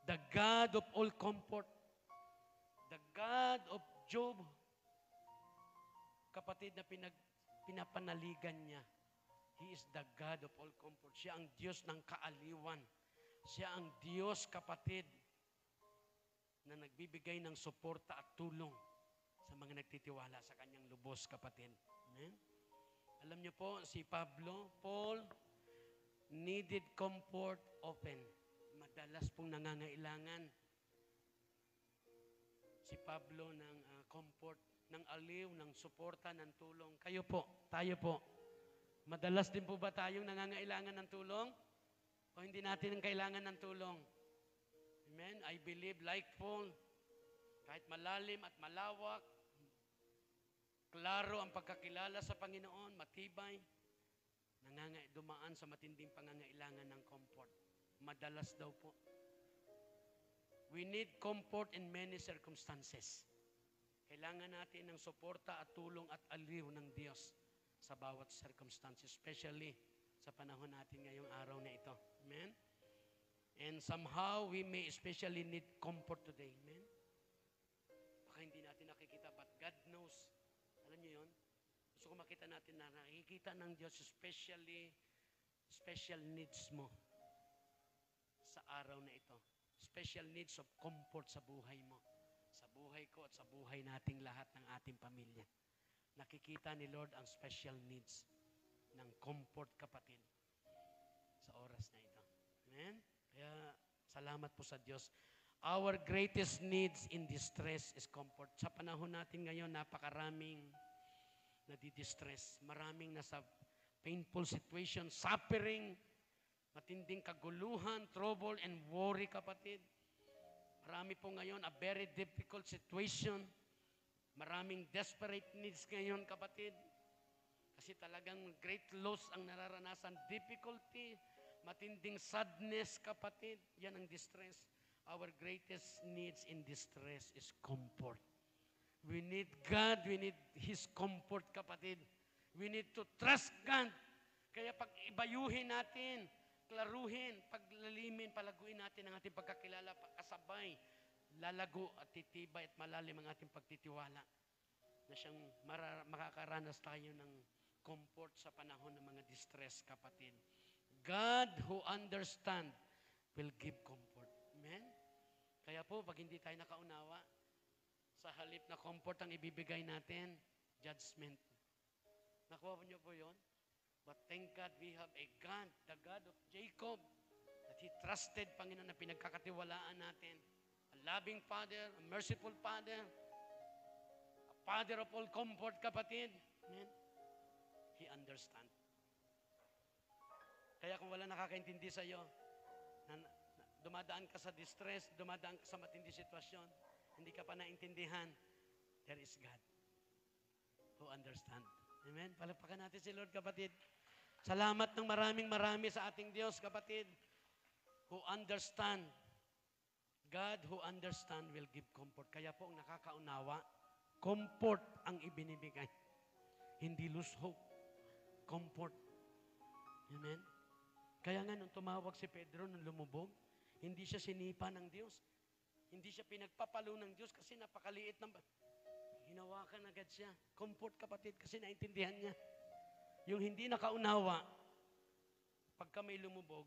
Speaker 1: The God of all comfort. The God of Job. Kapatid na pinapanaligan niya. He is the God of all comfort. Siya ang Diyos ng kaaliwan. Siya ang Diyos, kapatid, na nagbibigay ng suporta at tulong sa mga nagtitiwala sa kanyang lubos, kapatid. Amen? Alam niyo po, si Paul needed comfort often. Madalas pong nangangailangan si Pablo ng comfort, ng aliw, ng suporta, ng tulong. Kayo po, tayo po. Madalas din po ba tayong nangangailangan ng tulong? O hindi natin ang kailangan ng tulong? Amen? I believe like Paul, kahit malalim at malawak, klaro ang pagkakilala sa Panginoon, matibay, dumaan sa matinding pangangailangan ng comfort. Madalas daw po. We need comfort in many circumstances. Kailangan natin ng suporta at tulong at aliw ng Diyos sa bawat circumstances, especially sa panahon natin ngayong araw na ito. Amen? And somehow, we may especially need comfort today. Amen? Baka hindi natin nakikita, but God knows. Alam niyo yun? Gusto ko makita natin na nakikita ng Diyos especially special needs mo sa araw na ito. Special needs of comfort sa buhay mo, sa buhay ko at sa buhay nating lahat ng ating pamilya. Nakikita ni Lord ang special needs ng comfort, kapatid, sa oras na ito. Amen? Kaya salamat po sa Diyos. Our greatest needs in distress is comfort. Sa panahon natin ngayon, napakaraming nadidistress. Maraming nasa painful situation, suffering, matinding kaguluhan, trouble, and worry, kapatid. Marami po ngayon a very difficult situation. Maraming desperate needs ngayon, kapatid. Kasi talagang great loss ang nararanasan. Difficulty, matinding sadness, kapatid. Yan ang distress. Our greatest needs in distress is comfort. We need God. We need His comfort, kapatid. We need to trust God. Kaya pag ibayuhin natin, klaruhin, paglalimin, palaguin natin ang ating pagkakilala, kasabay, lalago at titibay at malalim ang ating pagtitiwala na siyang makakaranas tayo ng comfort sa panahon ng mga distress, kapatid. God who understand will give comfort. Amen? Kaya po, pag hindi tayo nakaunawa, sa halip na comfort ang ibibigay natin, judgment. Nakuha niyo po yun? But thank God we have a God, the God of Jacob, that He trusted, Panginoon, na pinagkakatiwalaan natin. A loving Father, a merciful Father, a Father of all comfort, kapatid. Amen? He understands. Kaya kung wala nakakaintindi sa iyo, na dumadaan ka sa distress, dumadaan ka sa matindi sitwasyon, hindi ka pa naintindihan, there is God who understands. Amen? Palakpakan natin si Lord, kapatid. Salamat ng marami sa ating Diyos, kapatid, who understand. God who understand will give comfort. Kaya po ang nakakaunawa, comfort ang ibinibigay. Hindi lose hope. Comfort. Amen? Kaya nga nung tumawag si Pedro nung lumubog, hindi siya sinipa ng Diyos. Hindi siya pinagpapalo ng Diyos kasi napakaliit ng... Hinawakan agad siya. Comfort, kapatid, kasi naintindihan niya. Yung hindi nakaunawa, pagka may lumubog,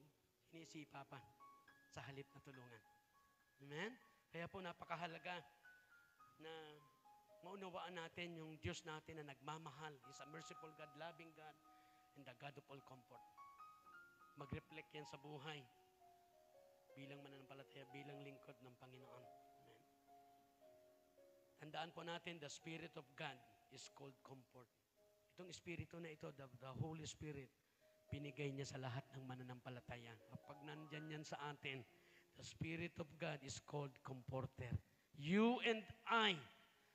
Speaker 1: inisipa pa sa halip na tulungan. Amen? Kaya po napakahalaga na maunawaan natin yung Diyos natin na nagmamahal. He's a merciful God, loving God, and the God of all comfort. Mag-reflect yan sa buhay bilang mananampalataya, bilang lingkod ng Panginoon. Amen? Tandaan po natin, the Spirit of God is called comfort. Itong Espiritu na ito, the Holy Spirit, pinigay niya sa lahat ng mananampalataya. Kapag nandyan yan sa atin, The Spirit of God is called Comforter. You and I,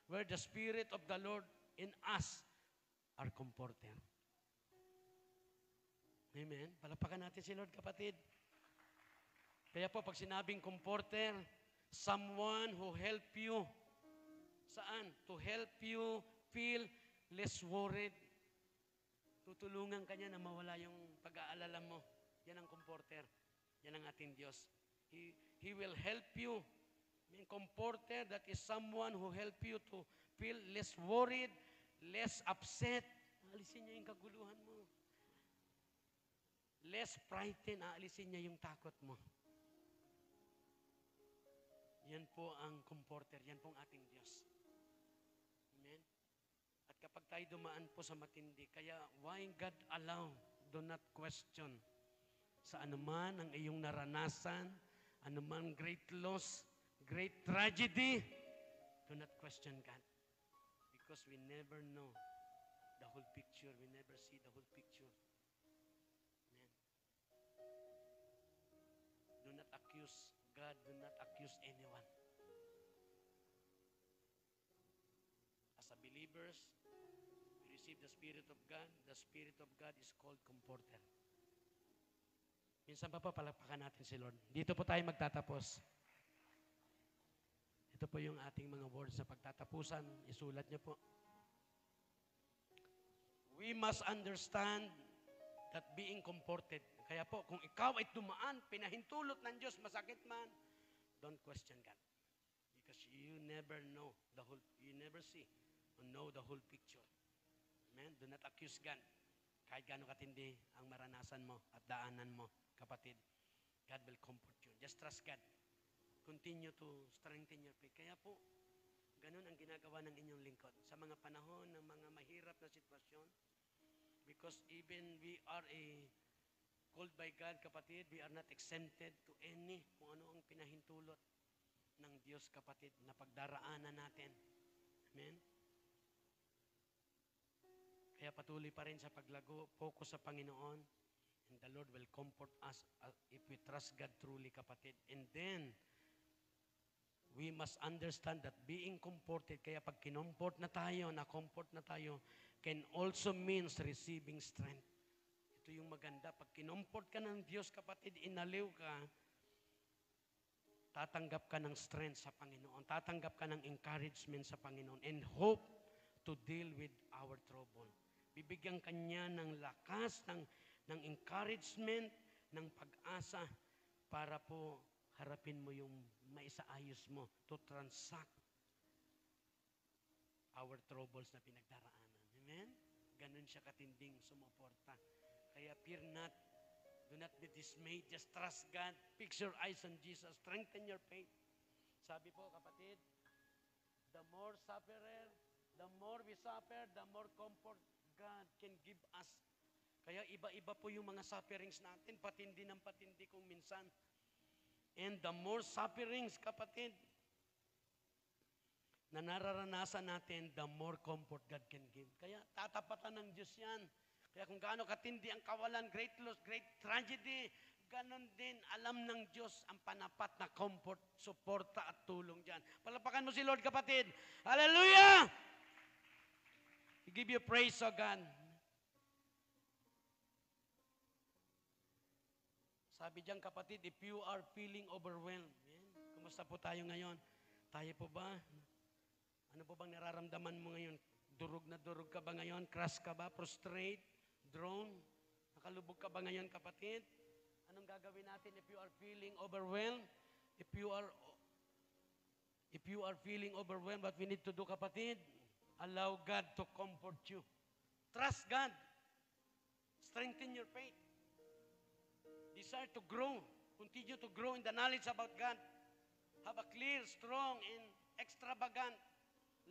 Speaker 1: where the Spirit of the Lord in us are Comforter. Amen? Palapakan natin si Lord, kapatid. Kaya po, pag sinabing Comforter, someone who help you. Saan? To help you feel less worried. Tutulungan ka niya na mawala yung pag-aalala mo. Yan ang Comforter. Yan ang ating Diyos. He will help you. May Comforter, that is someone who help you to feel less worried, less upset. Aalisin niya yung kaguluhan mo. Less frightened. Aalisin niya yung takot mo. Yan po ang Comforter. Yan po ang ating Diyos. Amen? At kapag tayo dumaan po sa matindi, kaya why God allow? Do not question. Sa anuman ang iyong naranasan, anuman great loss, great tragedy, do not question God. Because we never know the whole picture. We never see the whole picture. Amen. Do not accuse God. Do not accuse anyone. As a believers, we receive the Spirit of God. The Spirit of God is called Comforter. Minsan pa palakpakan natin si Lord. Dito po tayo magtatapos. Ito po yung ating mga words sa pagtatapusan. Isulat niyo po. We must understand that being comforted. Kaya po, kung ikaw ay dumaan, pinahintulot ng Diyos, masakit man, don't question God. Because you never know the whole, you never see or know the whole picture. Amen? Do not accuse God. Kahit gaano katindi ang maranasan mo at daanan mo, kapatid, God will comfort you. Just trust God. Continue to strengthen your faith. Kaya po, ganun ang ginagawa ng inyong lingkod. Sa mga panahon ng mga mahirap na sitwasyon, because even we are called by God, kapatid, we are not exempted to any kung ano ang pinahintulot ng Diyos, kapatid, na pagdaraanan natin. Amen? Kaya patuloy pa rin sa paglago, focus sa Panginoon, and the Lord will comfort us if we trust God truly, kapatid. And then, we must understand that being comforted, kaya pag kinomfort na tayo, na-comfort na tayo, can also means receiving strength. Ito yung maganda. Pag kinomfort ka ng Diyos, kapatid, inaliw ka, tatanggap ka ng strength sa Panginoon. Tatanggap ka ng encouragement sa Panginoon and hope to deal with our trouble. Bibigyan ka niya ng lakas, ng encouragement, ng pag-asa para po harapin mo yung maisaayos mo to transact our troubles na pinagdaraanan. Amen? Ganun siya katinding sumuporta. Kaya fear not. Do not be dismayed. Just trust God. Fix your eyes on Jesus. Strengthen your faith. Sabi po, kapatid, the more sufferer, the more we suffer, the more comfort God can give us. Kaya iba-iba po yung mga sufferings natin, patindi ng patindi kung minsan. And the more sufferings, kapatid, na nararanasan natin, the more comfort God can give. Kaya tatapatan ng Diyos yan. Kaya kung gaano katindi ang kawalan, great loss, great tragedy, ganon din, alam ng Diyos ang panapat na comfort, suporta at tulong dyan. Palapakan mo si Lord, kapatid. Hallelujah! We give you praise, O God. Sabi diyan, kapatid, if you are feeling overwhelmed, kumusta po tayo ngayon? Tayo po ba? Ano po bang nararamdaman mo ngayon? Durog na durog ka ba ngayon? Crash ka ba? Prostrate? Drone? Nakalubog ka ba ngayon, kapatid? Anong gagawin natin if you are feeling overwhelmed? If you are feeling overwhelmed, what we need to do, kapatid? Allow God to comfort you. Trust God. Strengthen your faith. Desire to grow. Continue to grow in the knowledge about God. Have a clear, strong, and extravagant,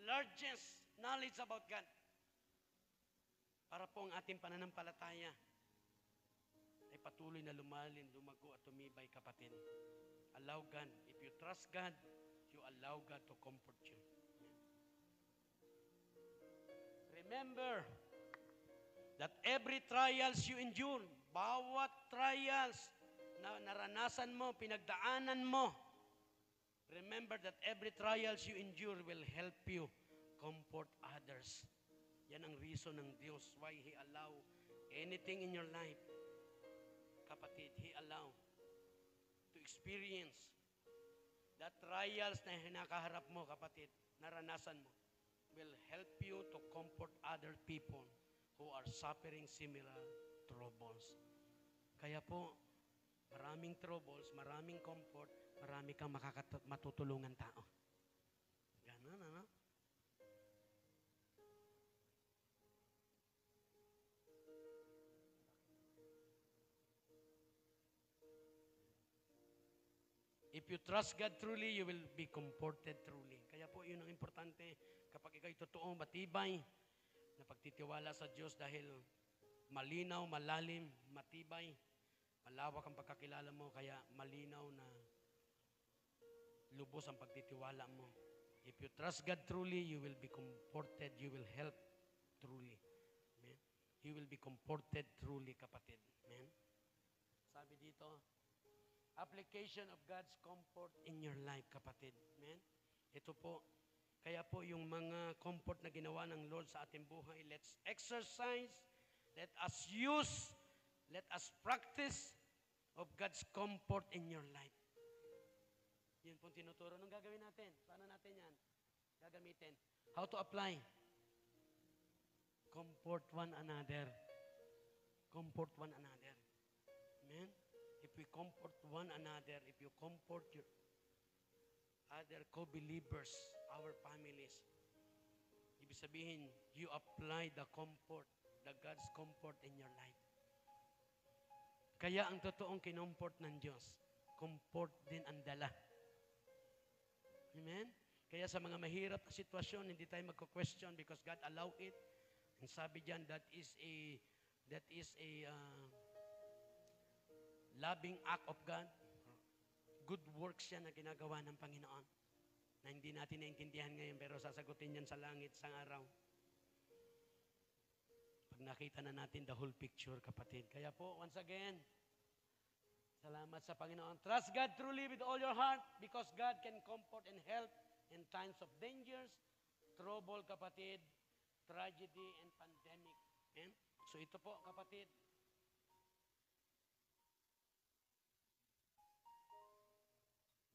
Speaker 1: largest knowledge about God. Para po ang ating pananampalataya ay patuloy na lumalim, lumago at tumibay, kapatid. Allow God. If you trust God, you allow God to comfort you. Remember that every trials you endure, bawat trials na naranasan mo, pinagdaanan mo, remember that every trials you endure will help you comfort others. Yan ang reason ng Diyos why He allow anything in your life. Kapatid, He allow to experience that trials na hinakaharap mo, kapatid, naranasan mo, will help you to comfort other people who are suffering similar troubles. Kaya po, maraming troubles, maraming comfort, marami kang matutulungan tao. Ganun, ano? If you trust God truly, you will be comforted truly. Kaya po, yun ang importante kapag ikaw'y totoo, matibay, na pagtitiwala sa Diyos dahil malinaw, malalim, matibay, malawak ang pagkakilala mo, kaya malinaw na lubos ang pagtitiwala mo. If you trust God truly, you will be comforted, you will help truly. Amen? You will be comforted truly, kapatid. Amen? Sabi dito, application of God's comfort in your life, kapatid. Amen? Ito po, kaya po yung mga comfort na ginawa ng Lord sa ating buhay, let's exercise, let us use, let us practice of God's comfort in your life. Yun po tinuturo. Anong gagawin natin? Paano natin yan gagamitin? How to apply? Comfort one another. Comfort one another. Amen? If we comfort one another, if you comfort your other co-believers, our families, ibig sabihin, you apply the comfort, the God's comfort in your life. Kaya ang totoong kinomfort ng Diyos, comfort din ang dala. Amen? Kaya sa mga mahirap na sitwasyon, hindi tayo magko-question because God allow it. And sabi diyan, that is a loving act of God. Good works yan na ginagawa ng Panginoon na hindi natin naintindihan ngayon pero sasagutin yan sa langit sa araw. Pag nakita na natin the whole picture, kapatid. Kaya po, once again, salamat sa Panginoon. Trust God truly with all your heart because God can comfort and help in times of dangers, trouble, kapatid, tragedy, and pandemic. Amen? So ito po, kapatid,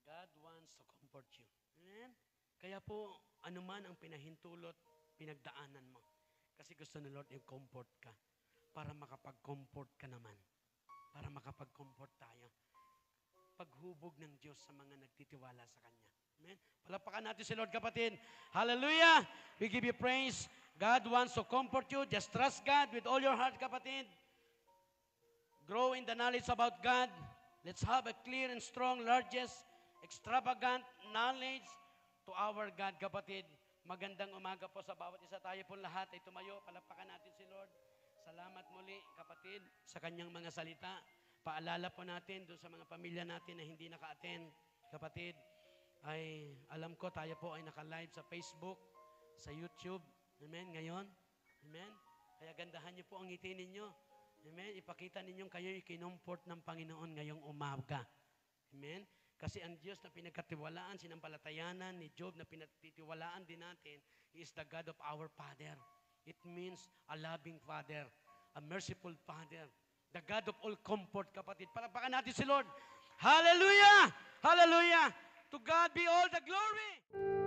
Speaker 1: God wants to comfort you. Amen? Kaya po, anuman ang pinahintulot, pinagdaanan mo. Kasi gusto ni Lord yung comfort ka para makapag-comfort ka naman. Para makapag-comfort tayo. Paghubog ng Diyos sa mga nagtitiwala sa Kanya. Amen? Palapakan natin si Lord, kapatid. Hallelujah! We give you praise. God wants to comfort you. Just trust God with all your heart, kapatid. Grow in the knowledge about God. Let's have a clear and strong, largest, extravagant knowledge to our God, kapatid. Magandang umaga po sa bawat isa. Tayo po lahat ay tumayo. Palapakan natin si Lord. Salamat muli, kapatid, sa kanyang mga salita. Paalala po natin doon sa mga pamilya natin na hindi naka-attend, kapatid, ay alam ko tayo po ay naka-live sa Facebook, sa YouTube. Amen? Ngayon. Amen? Kaya gandahan niyo po ang ngiti ninyo. Amen? Ipakita ninyong kayo ikinomfort ng Panginoon ngayong umaga. Amen? Kasi ang Diyos na pinagkatiwalaan, sinampalatayanan ni Job na pinagtitiwalaan din natin, He is the God of our Father. It means a loving Father, a merciful Father, the God of all comfort, kapatid. Palapakan natin si Lord. Hallelujah! Hallelujah! To God be all the glory!